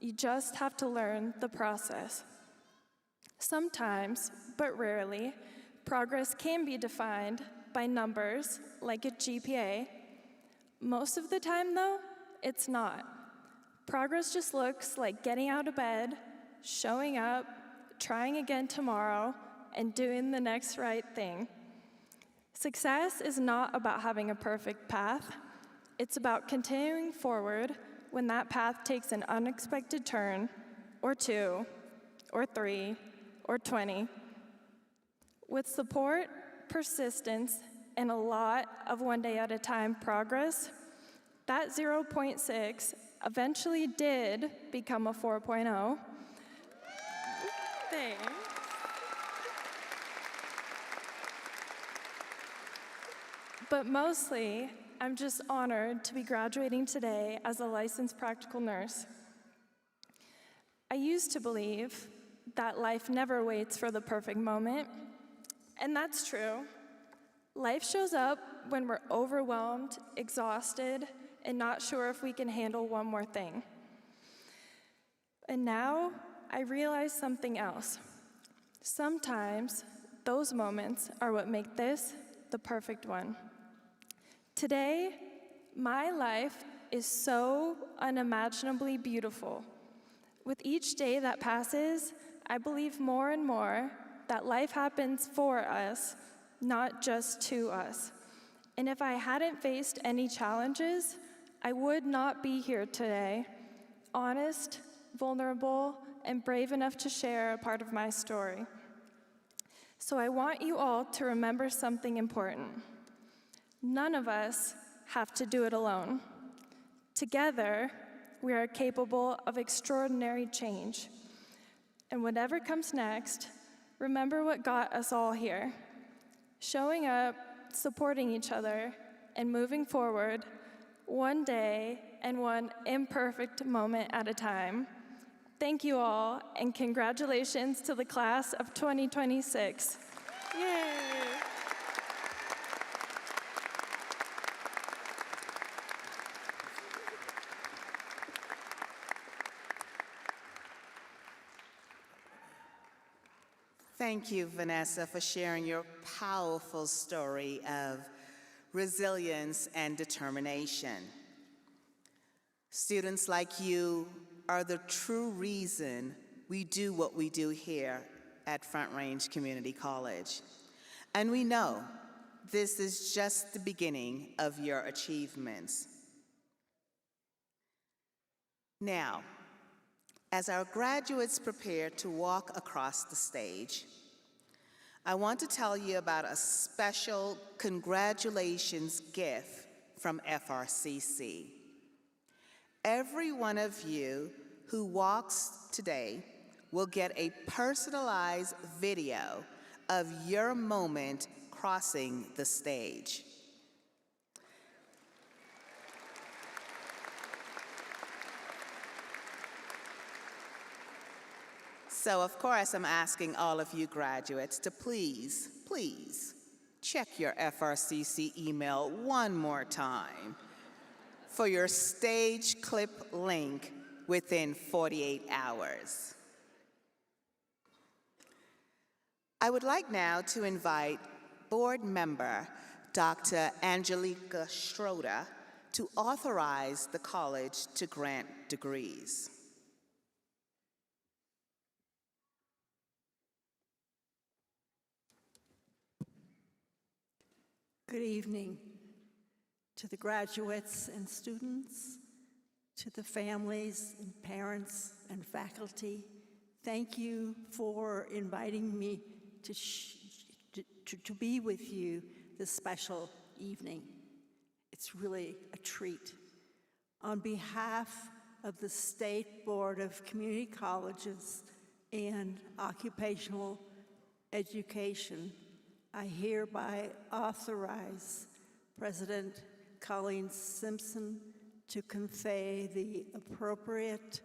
you just have to learn the process. Sometimes, but rarely, progress can be defined by numbers like a GPA. Most of the time, though, it's not. Progress just looks like getting out of bed, showing up, trying again tomorrow, and doing the next right thing. Success is not about having a perfect path. It's about continuing forward when that path takes an unexpected turn, or 2, or 3, or 20. With support, persistence, and a lot of one day at a time progress, that 0.6 eventually did become a 4.0. Thanks. But mostly, I'm just honored to be graduating today as a licensed practical nurse. I used to believe that life never waits for the perfect moment, and that's true. Life shows up when we're overwhelmed, exhausted, and not sure if we can handle one more thing. And now, I realize something else. Sometimes, those moments are what make this the perfect one. Today, my life is so unimaginably beautiful. With each day that passes, I believe more and more that life happens for us, not just to us. And if I hadn't faced any challenges, I would not be here today, honest, vulnerable, and brave enough to share a part of my story. So I want you all to remember something important. None of us have to do it alone. Together, we are capable of extraordinary change. And whatever comes next, remember what got us all here. Showing up, supporting each other, and moving forward, one day and one imperfect moment at a time. Thank you all, and congratulations to the class of 2026. Yay! Thank you, Vanessa, for sharing your powerful story of resilience and determination. Students like you are the true reason we do what we do here at Front Range Community College. And we know this is just the beginning of your achievements. Now, as our graduates prepare to walk across the stage, I want to tell you about a special congratulations gift from FRCC. Every one of you who walks today will get a personalized video of your moment crossing the stage. So, of course, I'm asking all of you graduates to please check your FRCC email one more time for your stage clip link within 48 hours. I would like now to invite board member Dr. Angelica Schroeder to authorize the college to grant degrees. Good evening to the graduates and students, to the families and parents and faculty. Thank you for inviting me to be with you this special evening. It's really a treat. On behalf of the State Board of Community Colleges and Occupational Education, I hereby authorize President Colleen Simpson to convey the appropriate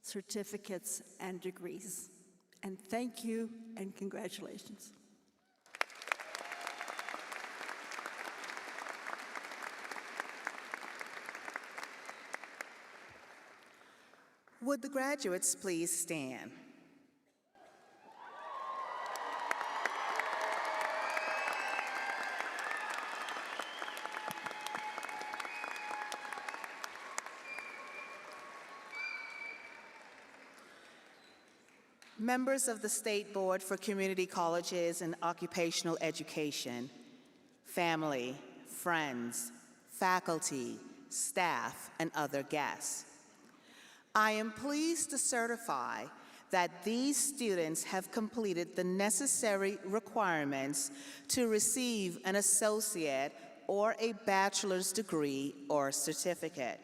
certificates and degrees. And thank you and congratulations. Would the graduates please stand? Members of the State Board for Community Colleges and Occupational Education, family, friends, faculty, staff, and other guests, I am pleased to certify that these students have completed the necessary requirements to receive an associate or a bachelor's degree or certificate.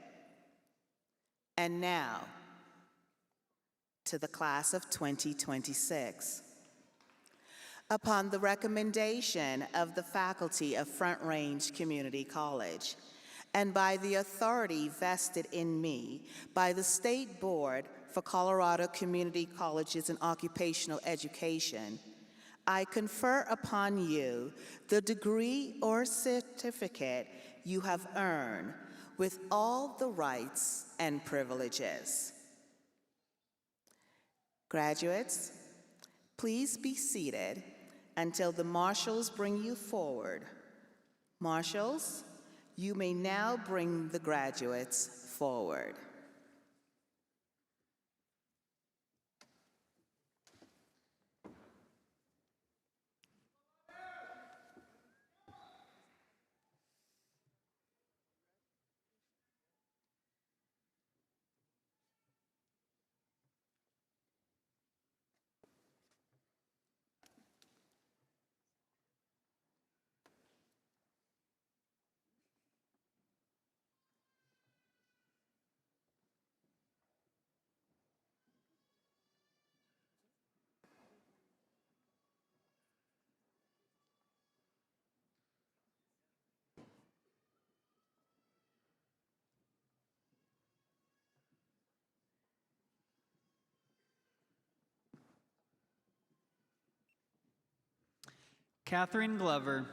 And now, to the class of 2026. Upon the recommendation of the faculty of Front Range Community College, and by the authority vested in me by the State Board for Colorado Community Colleges and Occupational Education, I confer upon you the degree or certificate you have earned with all the rights and privileges. Graduates, please be seated until the marshals bring you forward. Marshals, you may now bring the graduates forward. Catherine Glover.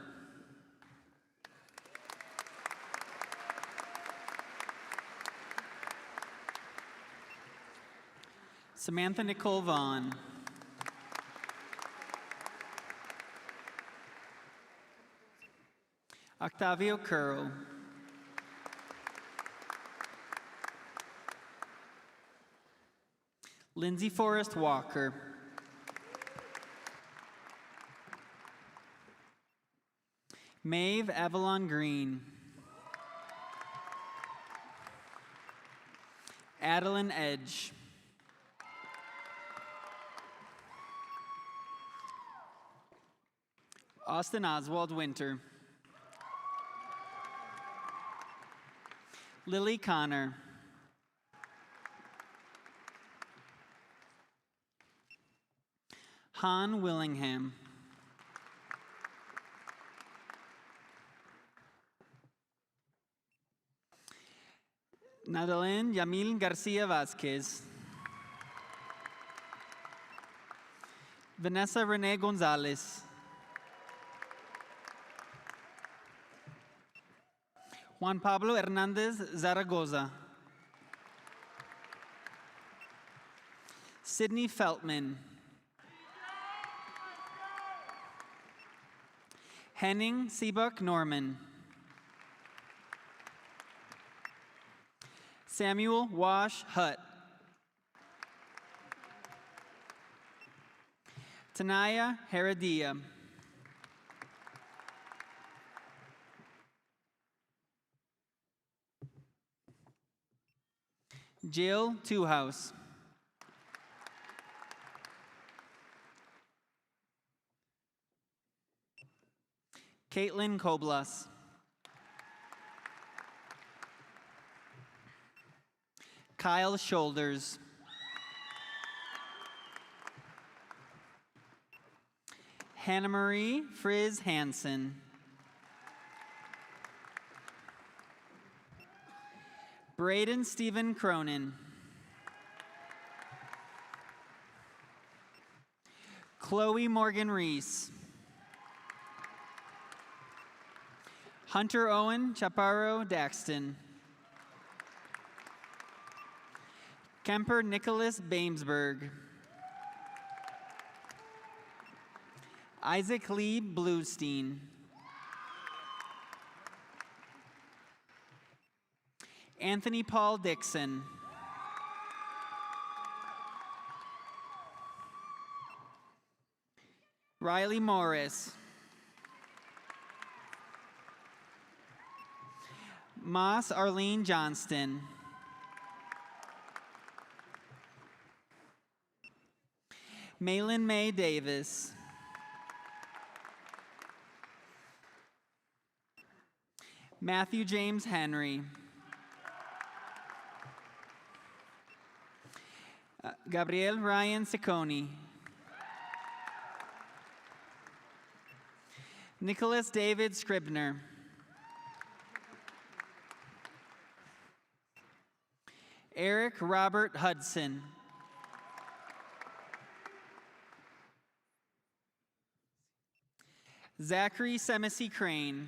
Samantha Nicole Vaughn. Octavio Curl. Lindsay Forrest Walker. Maeve Avalon Green. Adeline Edge. Austin Oswald Winter. Lily Connor. Han Willingham. Nadalene Yamil Garcia Vasquez. Vanessa Renee Gonzalez. Juan Pablo Hernandez Zaragoza. Sydney Feltman. Henning Seabuck Norman. Samuel Wash Hutt. Tanaya Heredia. Jill Twohouse. Caitlin Koblas. Kyle Shoulders. Hannah Marie Frizz Hansen. Braden Stephen Cronin. Chloe Morgan Reese. Hunter Owen Chaparro Daxton. Kemper Nicholas Bamesburg. Isaac Lee Bluestein. Anthony Paul Dixon. Riley Morris. Moss Arlene Johnston. Malin May Davis. Matthew James Henry. Gabriel Ryan Ciccone. Nicholas David Scribner. Eric Robert Hudson. Zachary Semisi Crane.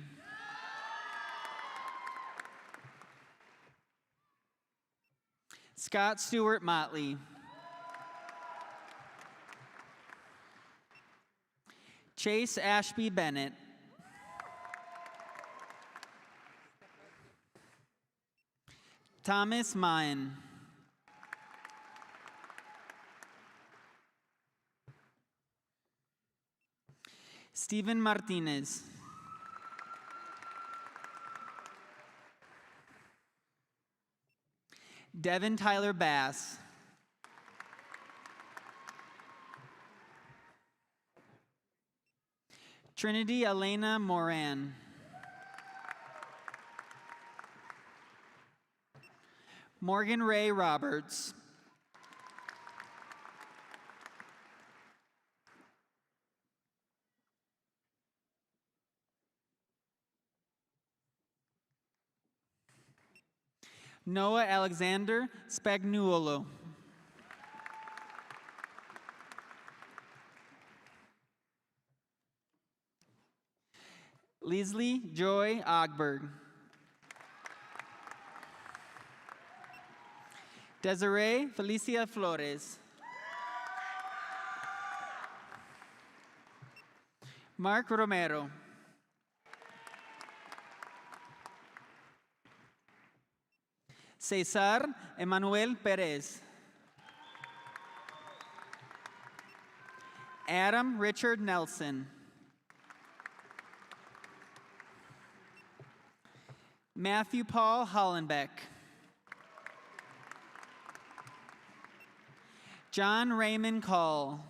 Scott Stewart Motley. Chase Ashby Bennett. Thomas Mayen. Stephen Martinez. Devin Tyler Bass. Trinity Elena Moran. Morgan Ray Roberts. Noah Alexander Spagnuolo. Leslie Joy Ogberg. Desiree Felicia Flores. Mark Romero. Cesar Emanuel Perez. Adam Richard Nelson. Matthew Paul Hollenbeck. John Raymond Call.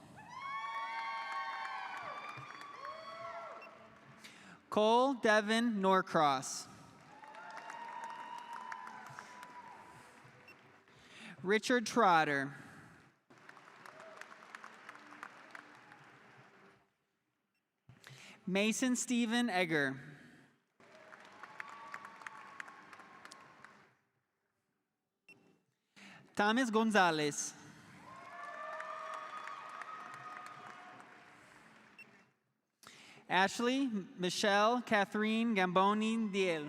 Cole Devin Norcross. Richard Trotter. Mason Stephen Egger. Thomas Gonzalez. Ashley Michelle Catherine Gamboni Diel.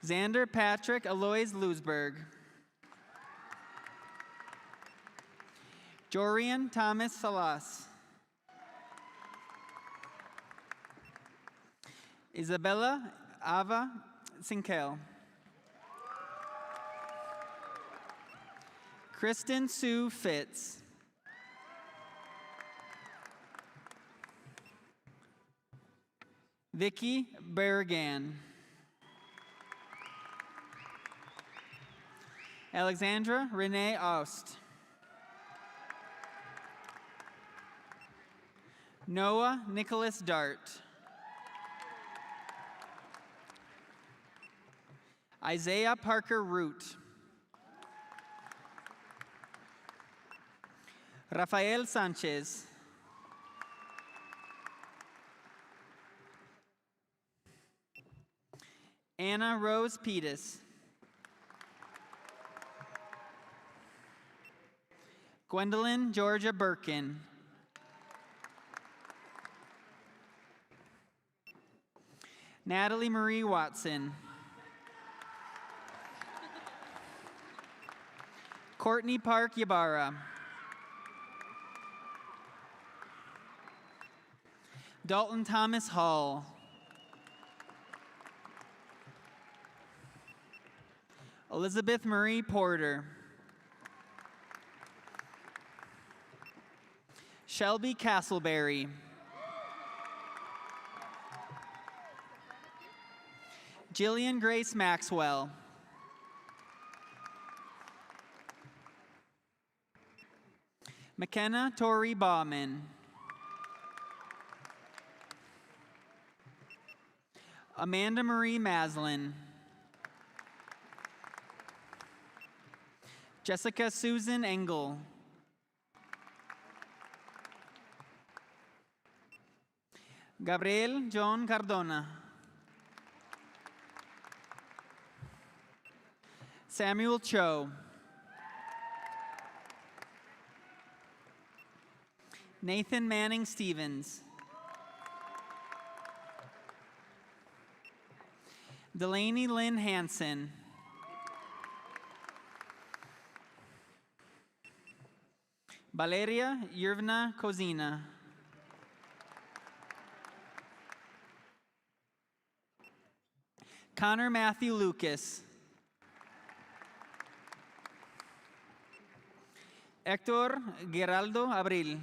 Xander Patrick Alois Lusberg. Jorian Thomas Salas. Isabella Ava Sinkel. Kristen Sue Fitz. Vicky Berrigan. Alexandra Renee Aust. Noah Nicholas Dart. Isaiah Parker Root. Rafael Sanchez. Anna Rose Pettis. Gwendolyn Georgia Birkin. Natalie Marie Watson. Courtney Park Ybarra. Dalton Thomas Hall. Elizabeth Marie Porter. Shelby Castleberry. Jillian Grace Maxwell. McKenna Tori Bauman. Amanda Marie Maslin. Jessica Susan Engel. Gabriel John Cardona. Samuel Cho. Nathan Manning Stevens. Delaney Lynn Hansen. Valeria Yurvna Kozina. Connor Matthew Lucas. Hector Geraldo Abril.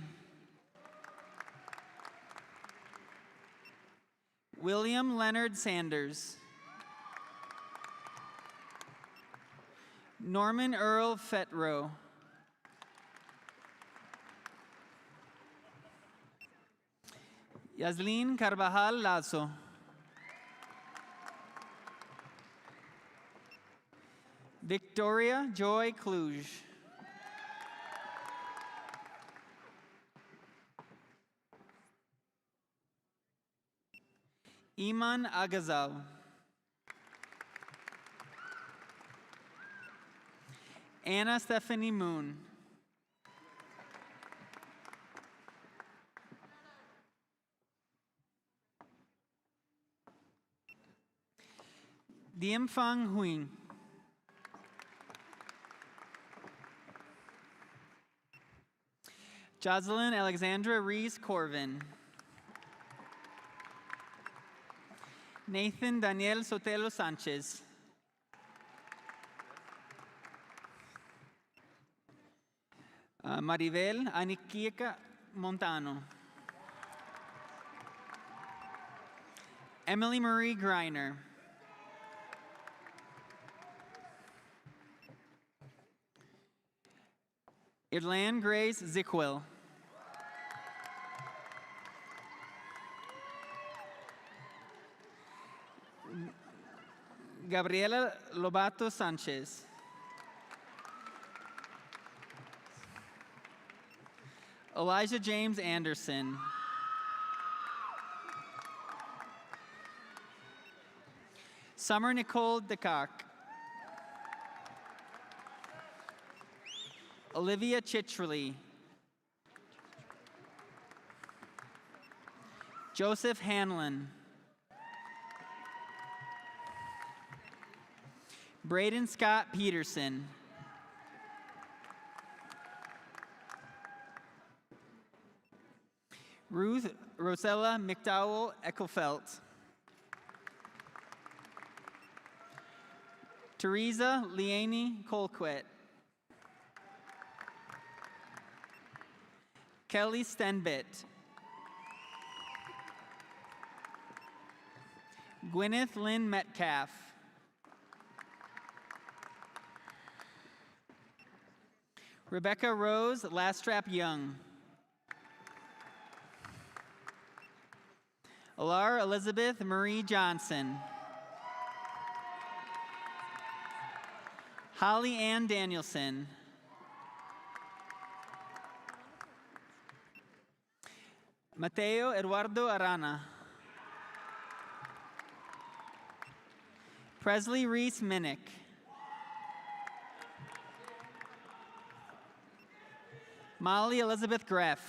William Leonard Sanders. Norman Earl Fetro. Yaslin Carvajal Lazo. Victoria Joy Kluge. Iman Agazal. Anna Stephanie Moon. Diem Phang Huyen. Jocelyn Alexandra Reese Corvin. Nathan Daniel Sotelo Sanchez. Maribel Aniquica Montano. Emily Marie Greiner. Irlan Grace Zickwell. Gabriela Lobato Sanchez. Elijah James Anderson. Summer Nicole DeCock. Olivia Chitcherly. Joseph Hanlon. Braden Scott Peterson. Ruth Rosella McDowell Eckelfelt. Teresa Leaney Colquitt. Kelly Stenbit. Gwyneth Lynn Metcalf. Rebecca Rose Lastrap Young. Alar Elizabeth Marie Johnson. Holly Ann Danielson. Mateo Eduardo Arana. Presley Reese Minnick. Molly Elizabeth Greff.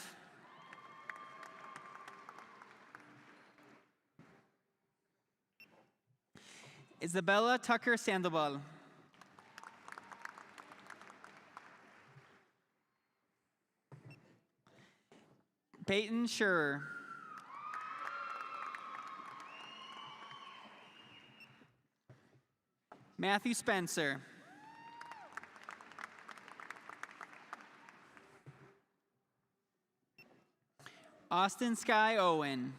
Isabella Tucker Sandoval. Peyton Schurer. Matthew Spencer. Austin Sky Owen.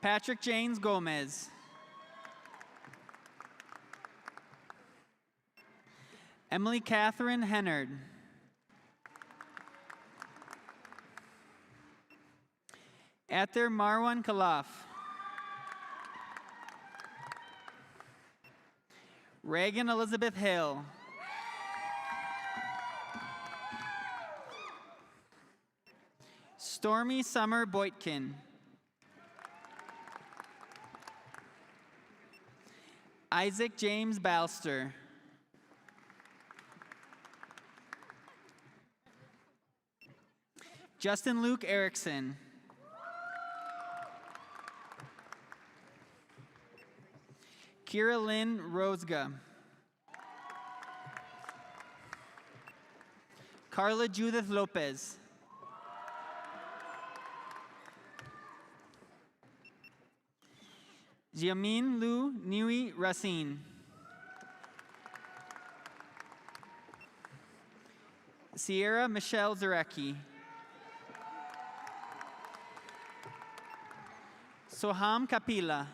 Patrick James Gomez. Emily Catherine Hennard. Ather Marwan Khalaf. Reagan Elizabeth Hill. Stormy Summer Boytkin. Isaac James Balster. Justin Luke Erickson. Kira Lynn Rosga. Carla Judith Lopez. Jiamin Lu Nui Racine. Sierra Michelle Zarecki. Soham Kapila.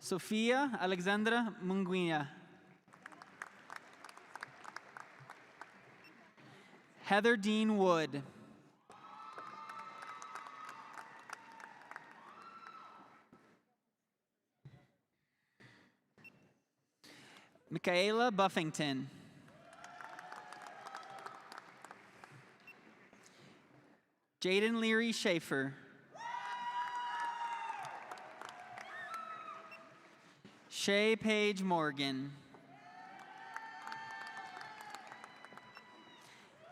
Sofia Alexandra Munguia. Heather Dean Wood. Michaela Buffington. Jaden Leary Schaefer. Shay Page Morgan.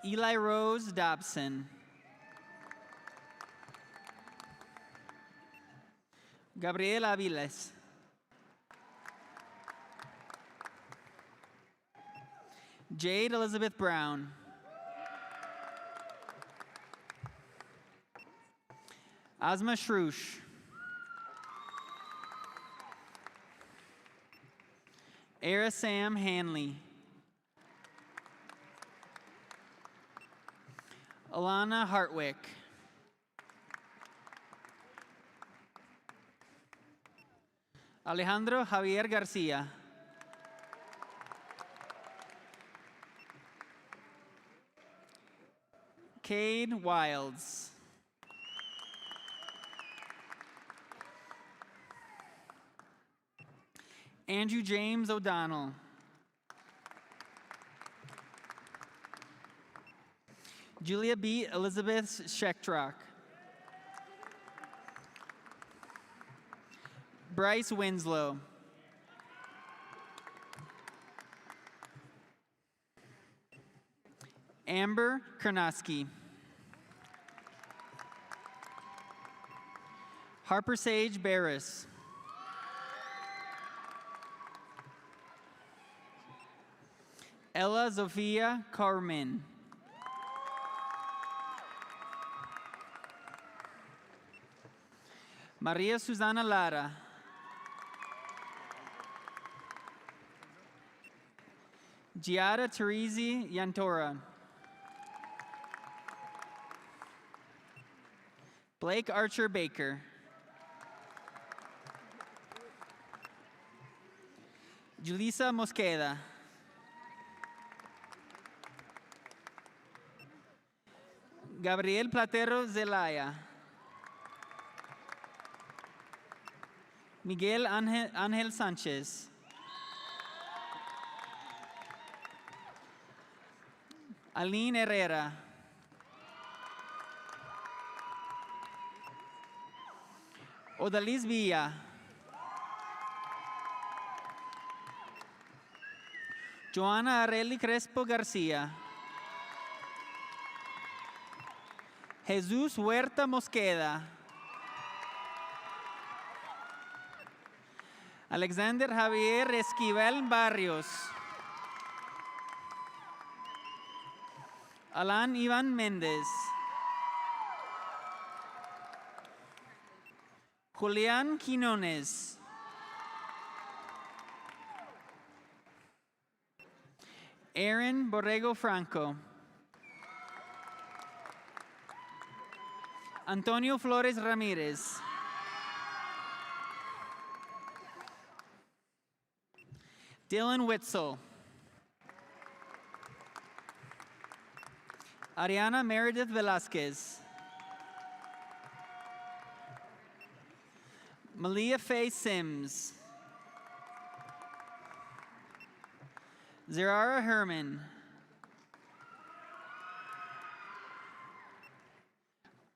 Eli Rose Dobson. Gabriel Aviles. Jade Elizabeth Brown. Asma Shrush. Era Sam Hanley. Alana Hartwick. Alejandro Javier Garcia. Cade Wilds. Andrew James O'Donnell. Julia B. Elizabeth Schechtrock. Bryce Winslow. Amber Karnowski. Harper Sage Barris. Ella Zofia Carmen. Maria Susana Lara. Giada Teresi Yantora. Blake Archer Baker. Julissa Mosqueda. Gabriel Platero Zelaya. Miguel Ángel Sánchez. Aline Herrera. Odalis Villa. Joana Areli Crespo García. Jesús Huerta Mosqueda. Alexander Javier Esquivel Barrios. Alan Iván Méndez. Julián Quinones. Aaron Borrego Franco. Antonio Flores Ramírez. Dylan Witzel. Ariana Meredith Velasquez. Malia Faye Sims. Zerara Herman.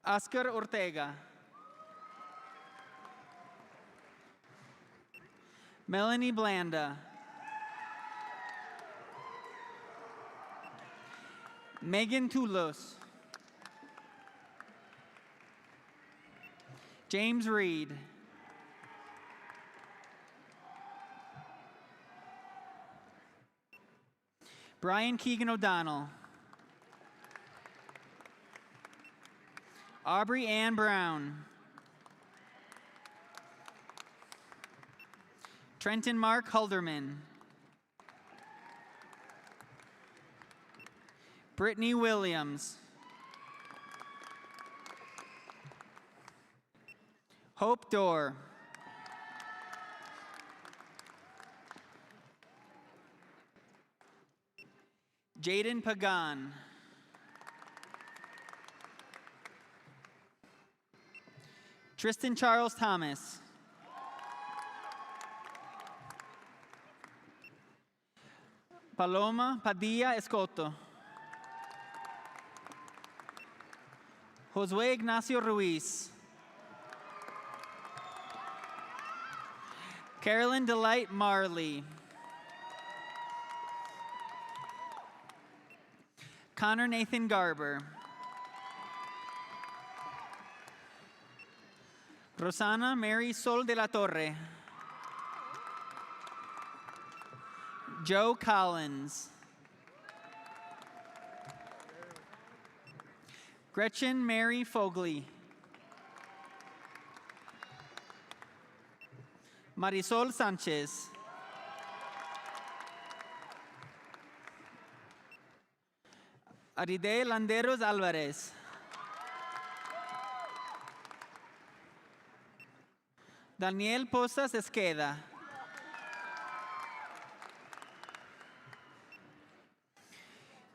Oscar Ortega. Melanie Blanda. Megan Toulos. James Reed. Brian Keegan O'Donnell. Aubrey Ann Brown. Trenton Mark Hulderman. Brittany Williams. Hope Dorr. Jaden Pagan. Tristan Charles Thomas. Paloma Padilla Escoto. Josue Ignacio Ruiz. Carolyn Delight Marley. Connor Nathan Garber. Rosana Mary Sol de la Torre. Joe Collins. Gretchen Mary Fogley. Marisol Sanchez. Aride Landeros Alvarez. Daniel Posas Esqueda.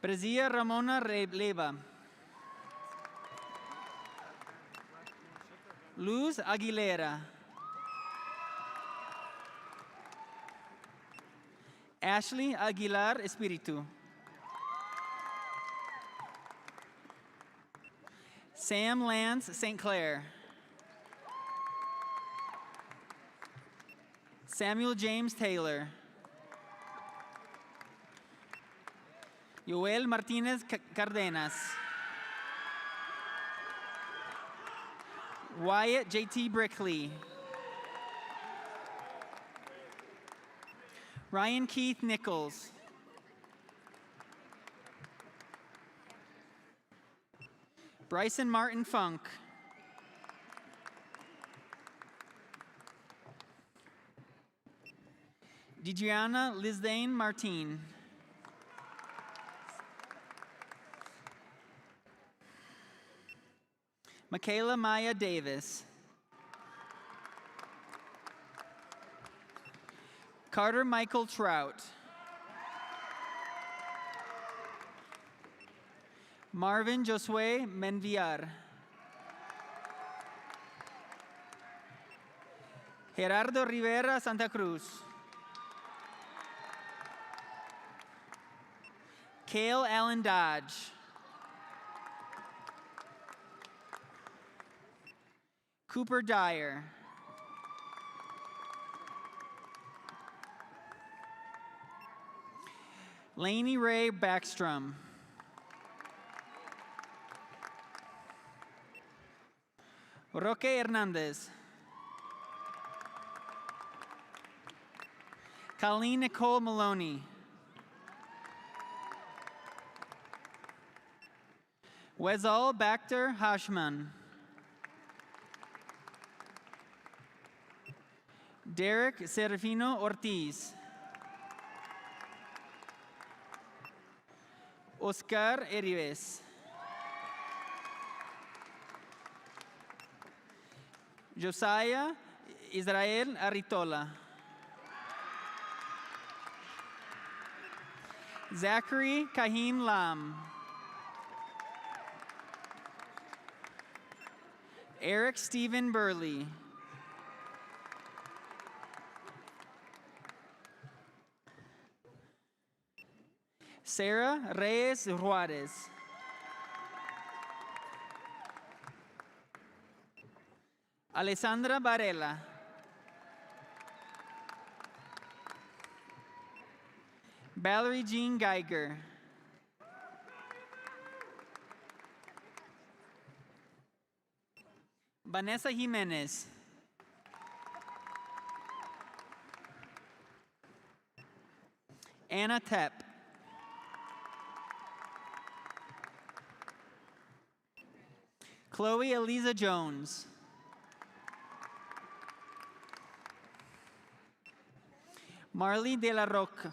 Prezia Ramona Leva. Luz Aguilera. Ashley Aguilar Espiritu. Sam Lance St. Clair. Samuel James Taylor. Joel Martinez Cardenas. Wyatt JT Brickley. Ryan Keith Nichols. Bryson Martin Funk. Didiana Lisdane Martin. Michaela Maya Davis. Carter Michael Trout. Marvin Josue Menviar. Gerardo Rivera Santa Cruz. Cale Allen Dodge. Cooper Dyer. Laney Ray Backstrom. Roque Hernandez. Colleen Nicole Maloney. Wezal Bakhter Hashman. Derek Serafino Ortiz. Oscar Erives. Josiah Israel Aritola. Zachary Kahim Lam. Eric Stephen Burley. Sarah Reyes Juarez. Alessandra Varela. Valerie Jean Geiger. Vanessa Jimenez. Anna Tepp. Chloe Eliza Jones. Marley De La Roca.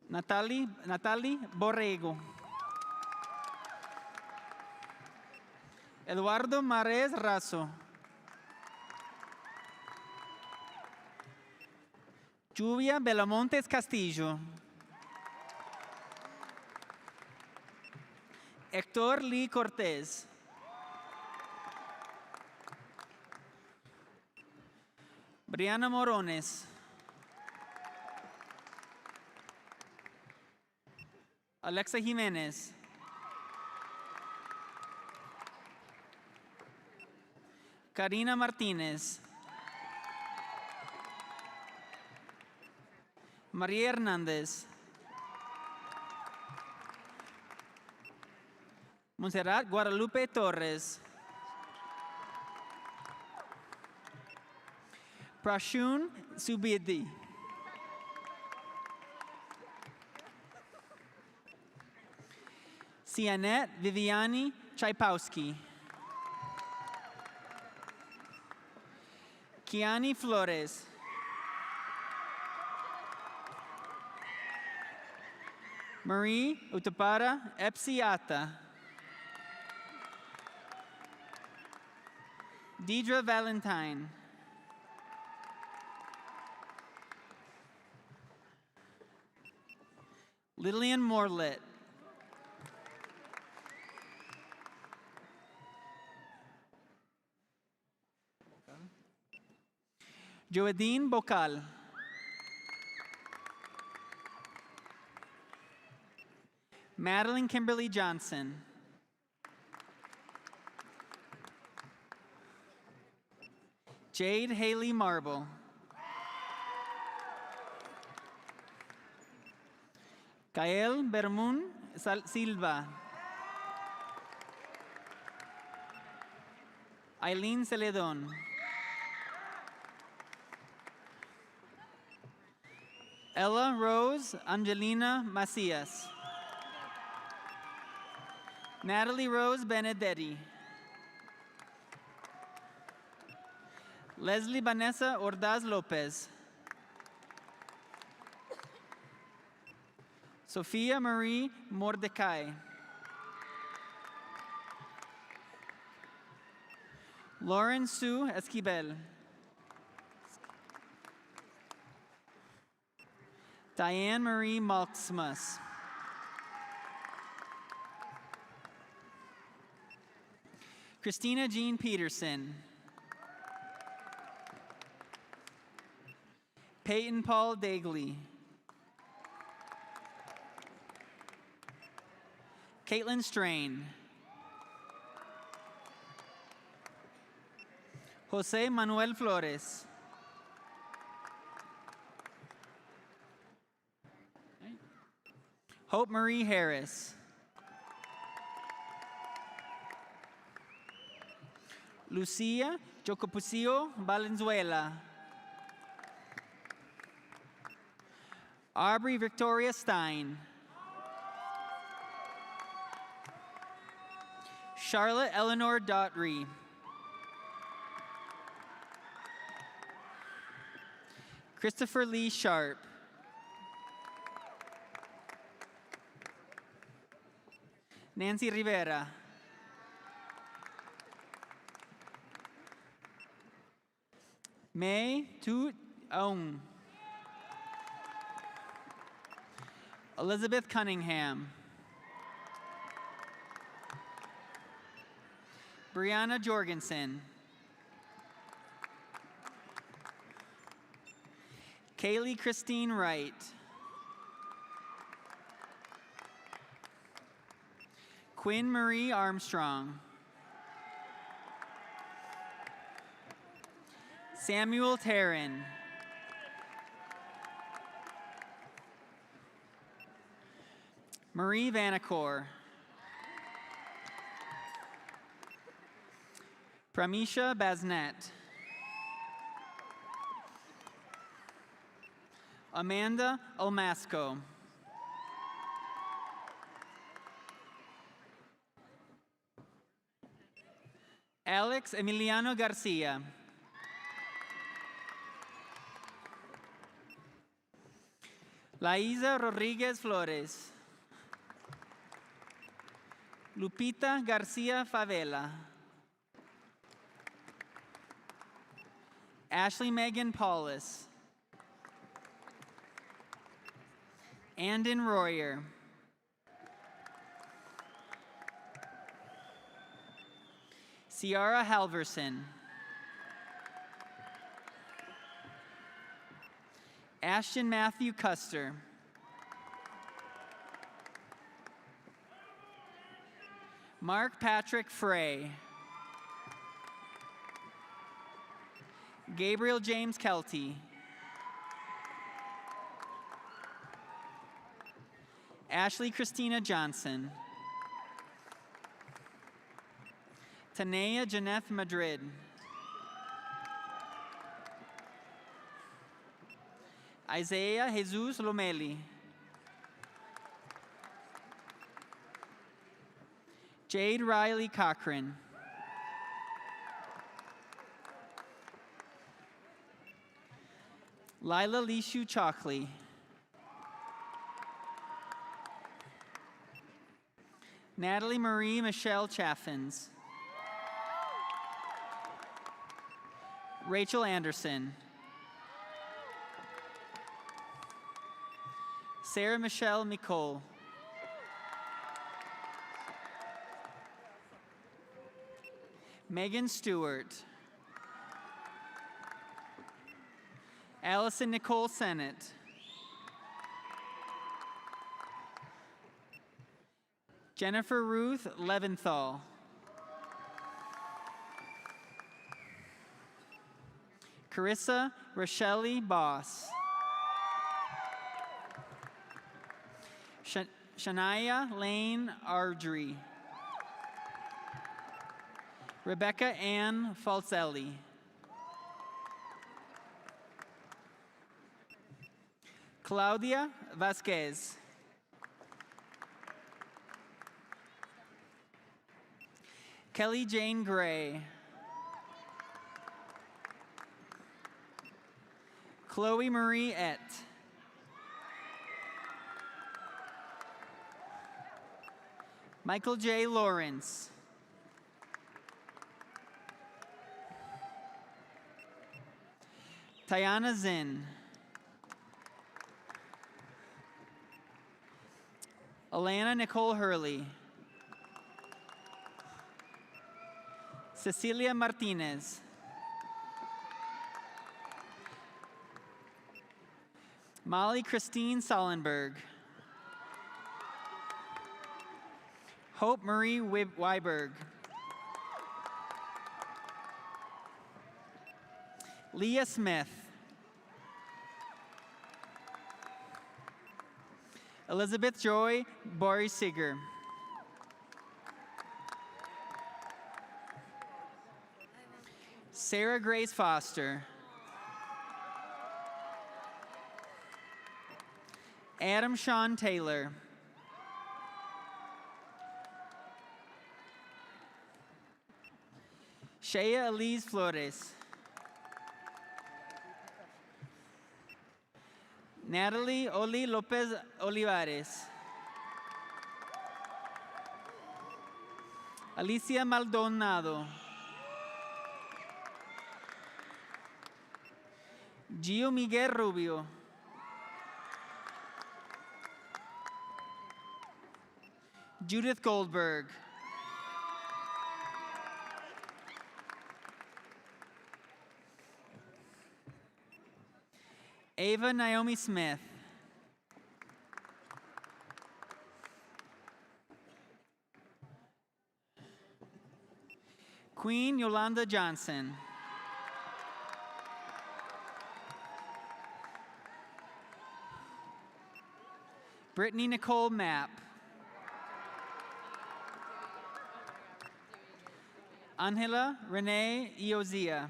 Natalie Borrego. Eduardo Mares Razo. Lluvia Belamontes Castillo. Héctor Lee Cortez. Brianna Morones. Alexa Jimenez. Karina Martinez. Maria Hernandez. Montserrat Guadalupe Torres. Prashun Subedi. Cianet Viviani Chaipowski. Kiani Flores. Marie Utapara Epsiata. Deidre Valentine. Lillian Morlet. Joadine Bocal. Madeline Kimberly Johnson. Jade Haley Marble. Kael Bermun Silva. Eileen Celedon. Ella Rose Angelina Macias. Natalie Rose Benedetti. Leslie Vanessa Ordaz Lopez. Sophia Marie Mordecai. Lauren Sue Esquivel. Diane Marie Malksmus. Christina Jean Peterson. Peyton Paul Dagley. Caitlin Strain. Jose Manuel Flores. Hope Marie Harris. Lucia Jocopucio Valenzuela. Aubrey Victoria Stein. Charlotte Eleanor Daughtry. Christopher Lee Sharp. Nancy Rivera. May Toot Aung. Elizabeth Cunningham. Brianna Jorgensen. Kaylee Christine Wright. Quinn Marie Armstrong. Samuel Tarrin. Marie Vanacore. Pramisha Basnet. Amanda Olmasco. Alex Emiliano Garcia. Laiza Rodriguez Flores. Lupita Garcia Favela. Ashley Megan Paulus. Andon Royer. Ciara Halverson. Ashton Matthew Custer. Mark Patrick Frey. Gabriel James Kelty. Ashley Christina Johnson. Tanea Janeth Madrid. Isaiah Jesus Lomeli. Jade Riley Cochran. Lila Lishu Chalkley. Natalie Marie Michelle Chaffins. Rachel Anderson. Sarah Michelle Nicole. Megan Stewart. Allison Nicole Sennett. Jennifer Ruth Leventhal. Carissa Rochelle Boss. Shania Lane Ardrey. Rebecca Ann Falselli. Claudia Vasquez. Kelly Jane Gray. Chloe Marie Ett. Michael J. Lawrence. Tiana Zinn. Alana Nicole Hurley. Cecilia Martinez. Molly Christine Sollenberg. Hope Marie Weiberg. Leah Smith. Elizabeth Joy Boris-Seger. Sarah Grace Foster. Adam Sean Taylor. Shea Elise Flores. Natalie Oli Lopez Olivares. Alicia Maldonado. Gio Miguel Rubio. Judith Goldberg. Ava Naomi Smith. Queen Yolanda Johnson. Brittany Nicole Mapp. Angela Renee Iozia.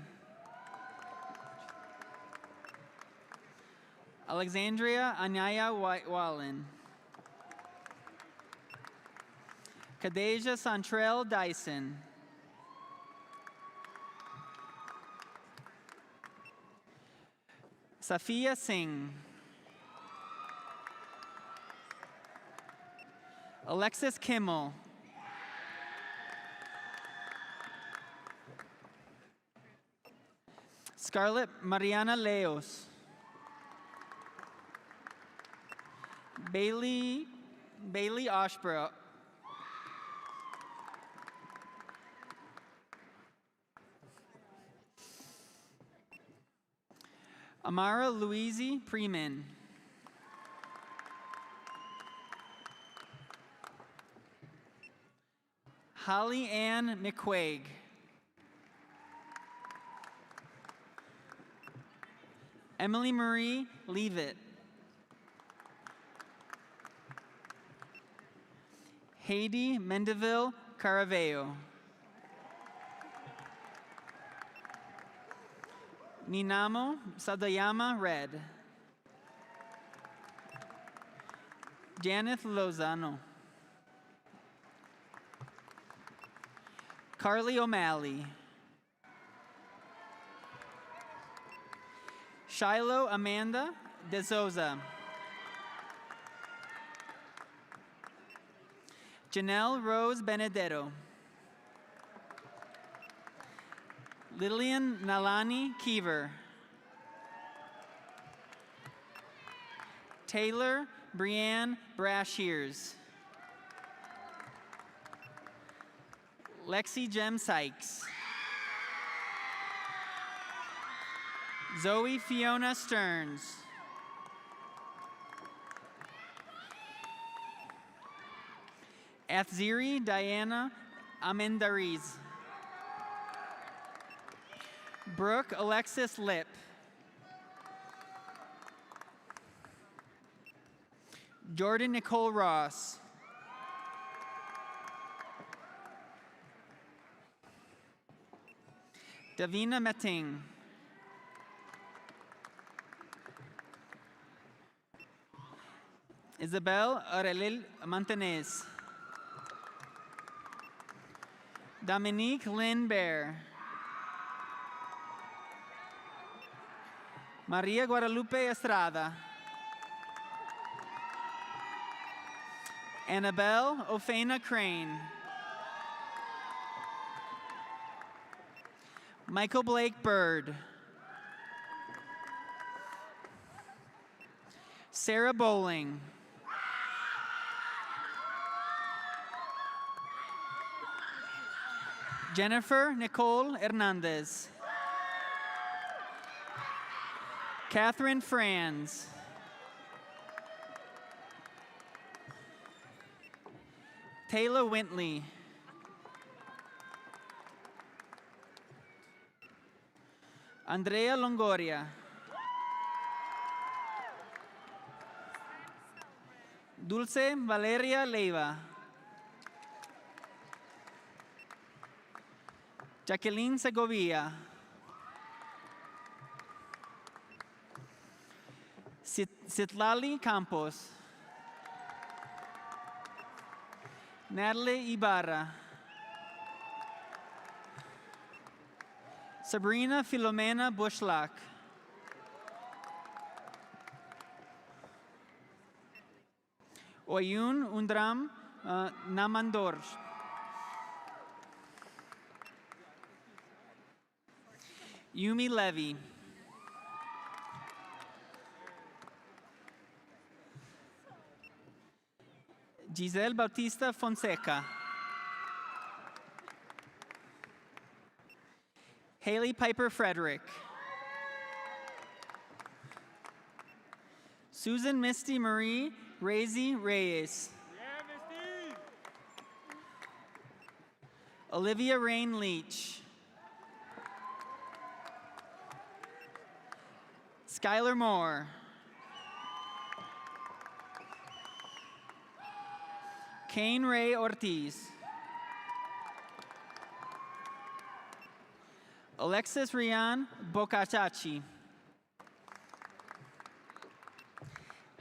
Alexandria Anaya Wallen. Kadeja Santrell Dyson. Safia Singh. Alexis Kimmel. Scarlett Mariana Leos. Bailey Oshbrough. Amara Louise Preman. Holly Ann McQuaig. Emily Marie Leavitt. Haiti Mendeville Caraveo. Ninamo Sadayama Red. Janeth Lozano. Carly O'Malley. Shiloh Amanda De Souza. Janelle Rose Benedetto. Lillian Nalani Kiever. Taylor Brianne Brashears. Lexi Jem Sykes. Zoe Fiona Stearns. Athziri Diana Amendariz. Brooke Alexis Lip. Jordan Nicole Ross. Davina Metting. Isabel Aurelil Montanez. Dominique Lynn Bear. Maria Guadalupe Estrada. Annabelle Ofena Crane. Michael Blake Bird. Sarah Bowling. Jennifer Nicole Hernandez. Catherine Franz. Taylor Wintley. Andrea Longoria. Dulce Valeria Leiva. Jacqueline Segovia. Citlali Campos. Natalie Ibarra. Sabrina Filomena Bushlak. Oyun Undram Namandor. Yumi Levy. Giselle Bautista Fonseca. Haley Piper Frederick. Susan Misty Marie Razy Reyes. Olivia Rain Leach. Skylar Moore. Kane Ray Ortiz. Alexis Rian Bocachachi.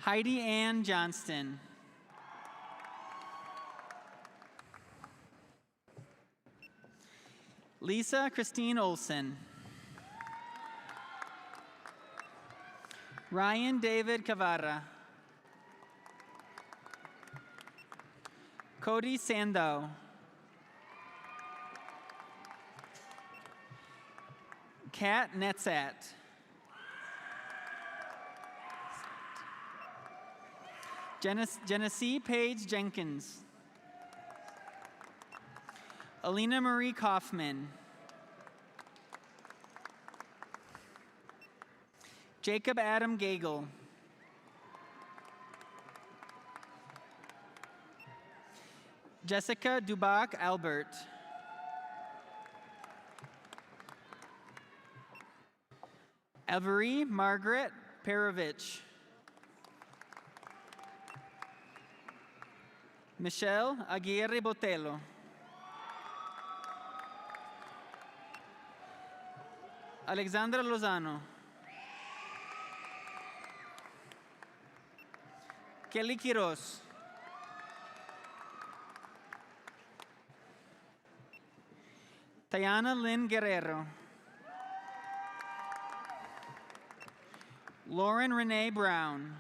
Heidi Ann Johnston. Lisa Christine Olson. Ryan David Cavarra. Cody Sandow. Kat Netzat. Genesee Paige Jenkins. Alina Marie Kaufman. Jacob Adam Gagel. Jessica Dubak Albert. Elvery Margaret Perovich. Michelle Aguirre Botello. Alexandra Lozano. Kelly Quiroz. Tayana Lynn Guerrero. Lauren Renee Brown.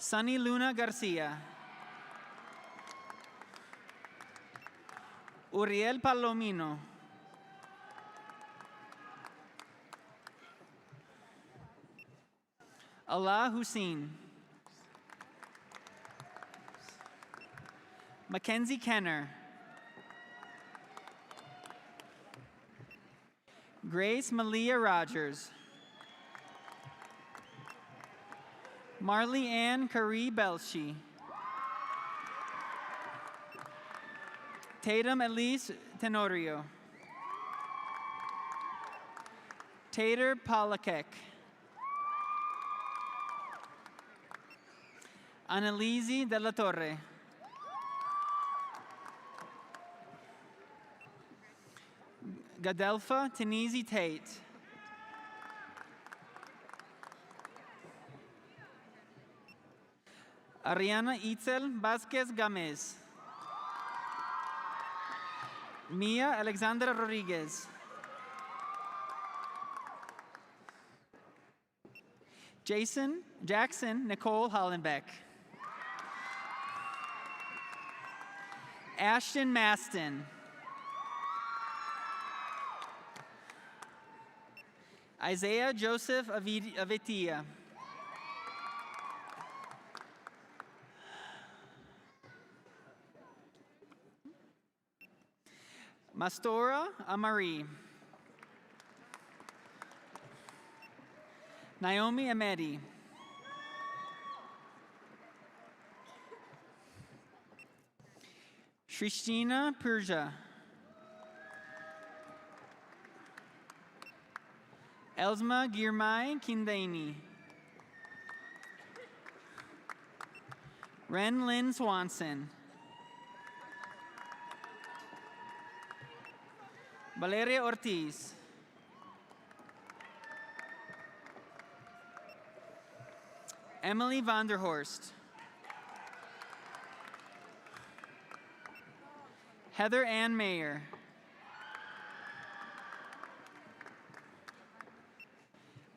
Sunny Luna Garcia. Uriel Palomino. Allah Hussein. Mackenzie Kenner. Grace Malia Rogers. Marley Ann Caree Belshi. Tatum Elise Tenorio. Tater Polakek. Annalise De La Torre. Gadelfa Tanisi Tate. Ariana Itzel Vasquez Gamez. Mia Alexandra Rodriguez. Jackson Nicole Hollenbeck. Ashton Maston. Isaiah Joseph Avitia. Mastora Amari. Naomi Amedi. Shrishtina Purja. Elsma Girmay Kindani. Ren Lynn Swanson. Valeria Ortiz. Emily Vanderhorst. Heather Ann Mayer.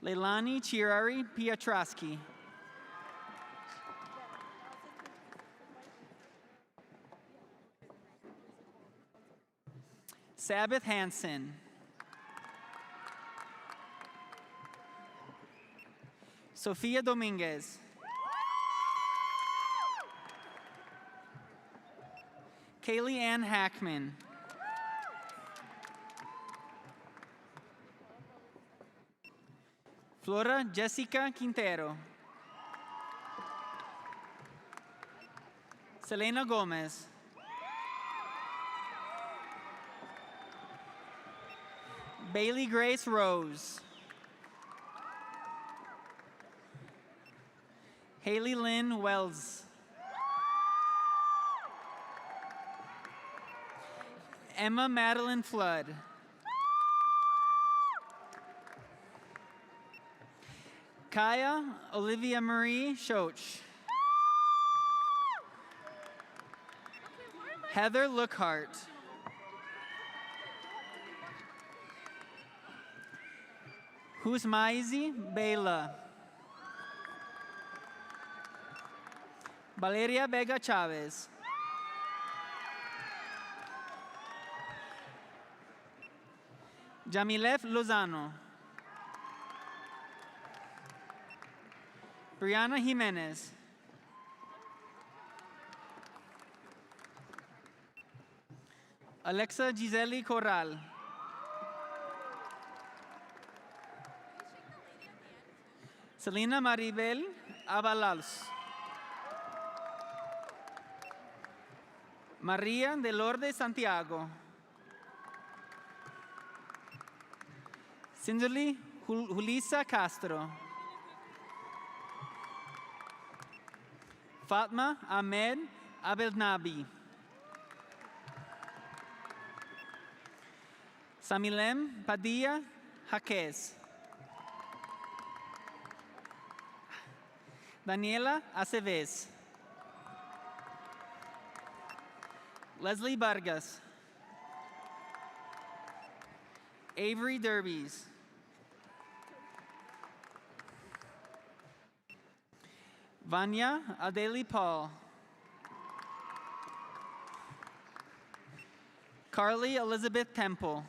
Leilani Chirari Pietrowski. Sabbath Hansen. Sofia Dominguez. Kaylee Ann Hackman. Flora Jessica Quintero. Selena Gomez. Bailey Grace Rose. Haley Lynn Wells. Emma Madeline Flood. Kaya Olivia Marie Schoch. Heather Lookhart. Husmaizi Bela. Valeria Vega Chavez. Jamilef Lozano. Brianna Jimenez. Alexa Giseli Corral. Selena Maribel Abalals. María de Lourdes Santiago. Cinderly Julissa Castro. Fatma Ahmed Abelnabi. Samilem Padilla Jaquez. Daniela Aceves. Leslie Vargas. Avery Derbies. Vanya Adeli Paul. Carly Elizabeth Temple.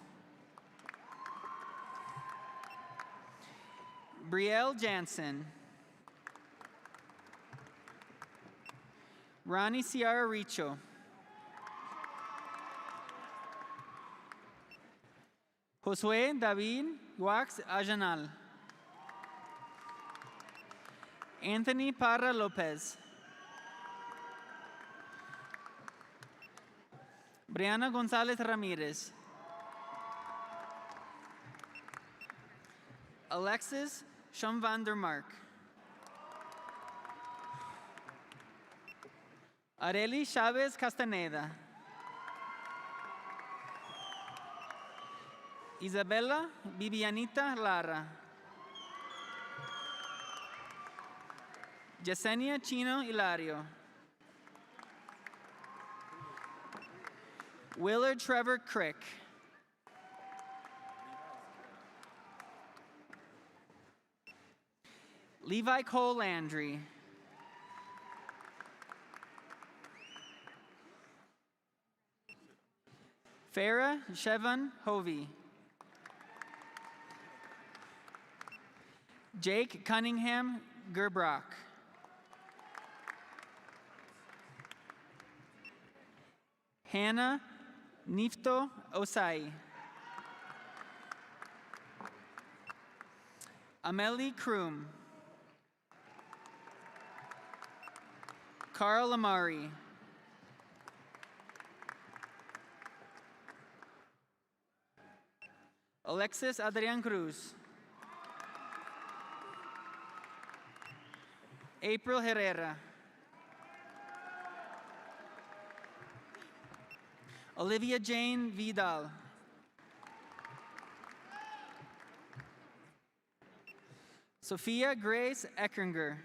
Brielle Jansen. Ronnie Ciara Richo. Josué David Wax Ajanal. Anthony Parra Lopez. Brianna Gonzalez Ramirez. Alexis Sean van der Mark. Areli Chavez Castaneda. Isabella Bibianita Lara. Yesenia Chino Hilario. Willard Trevor Crick. Levi Cole Landry. Farah Shevan Hovey. Jake Cunningham Gerbrock. Hannah Nifto Osai. Amelie Kroom. Carl Amari. Alexis Adrian Cruz. April Herrera. Olivia Jane Vidal. Sophia Grace Eckinger.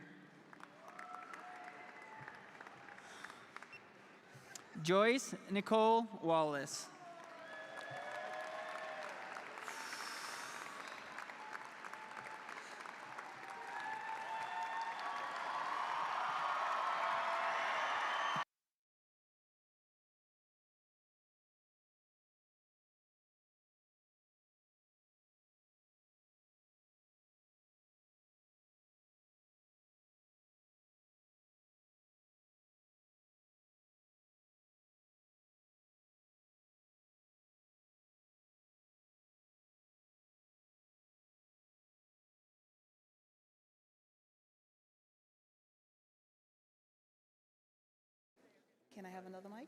Joyce Nicole Wallace. Can I have another mic?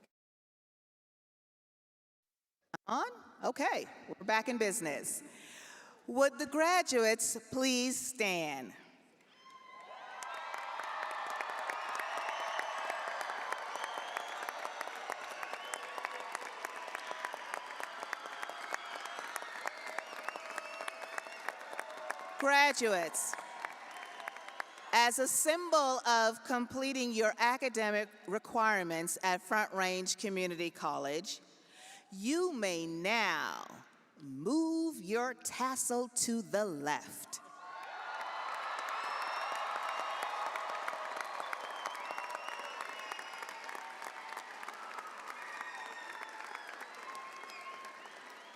On? Okay, we're back in business. Would the graduates please stand? Graduates, as a symbol of completing your academic requirements at Front Range Community College, you may now move your tassel to the left.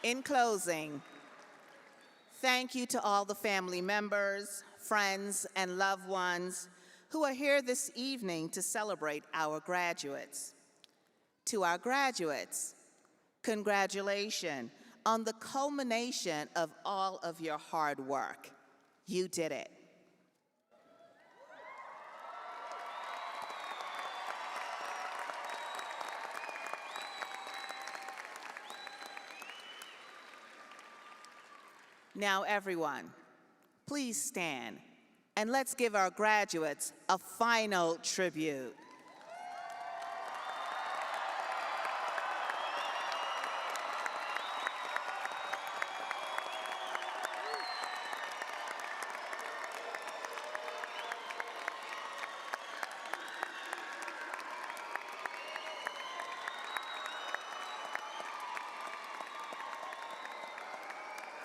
In closing, thank you to all the family members, friends, and loved ones who are here this evening to celebrate our graduates. To our graduates, congratulations on the culmination of all of your hard work. You did it. Now, everyone, please stand and let's give our graduates a final tribute.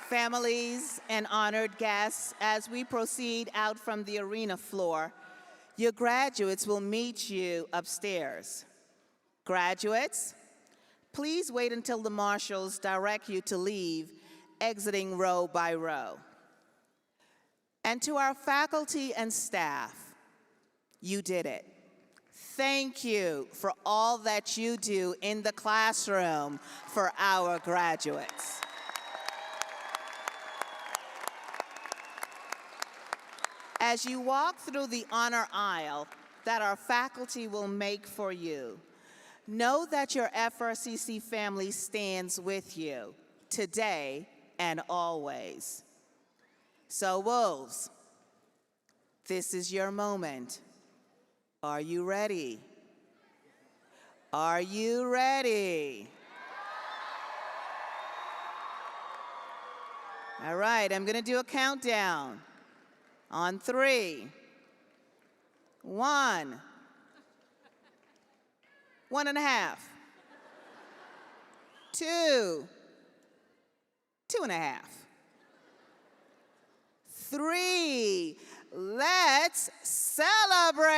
Families and honored guests, as we proceed out from the arena floor, your graduates will meet you upstairs. Graduates, please wait until the marshals direct you to leave, exiting row by row. And to our faculty and staff, you did it. Thank you for all that you do in the classroom for our graduates. As you walk through the honor aisle that our faculty will make for you, know that your FRCC family stands with you today and always. So Wolves, this is your moment. Are you ready? Are you ready? All right, I'm gonna do a countdown. On 3, 1, 1.5, 2, 2.5, 3, let's celebrate!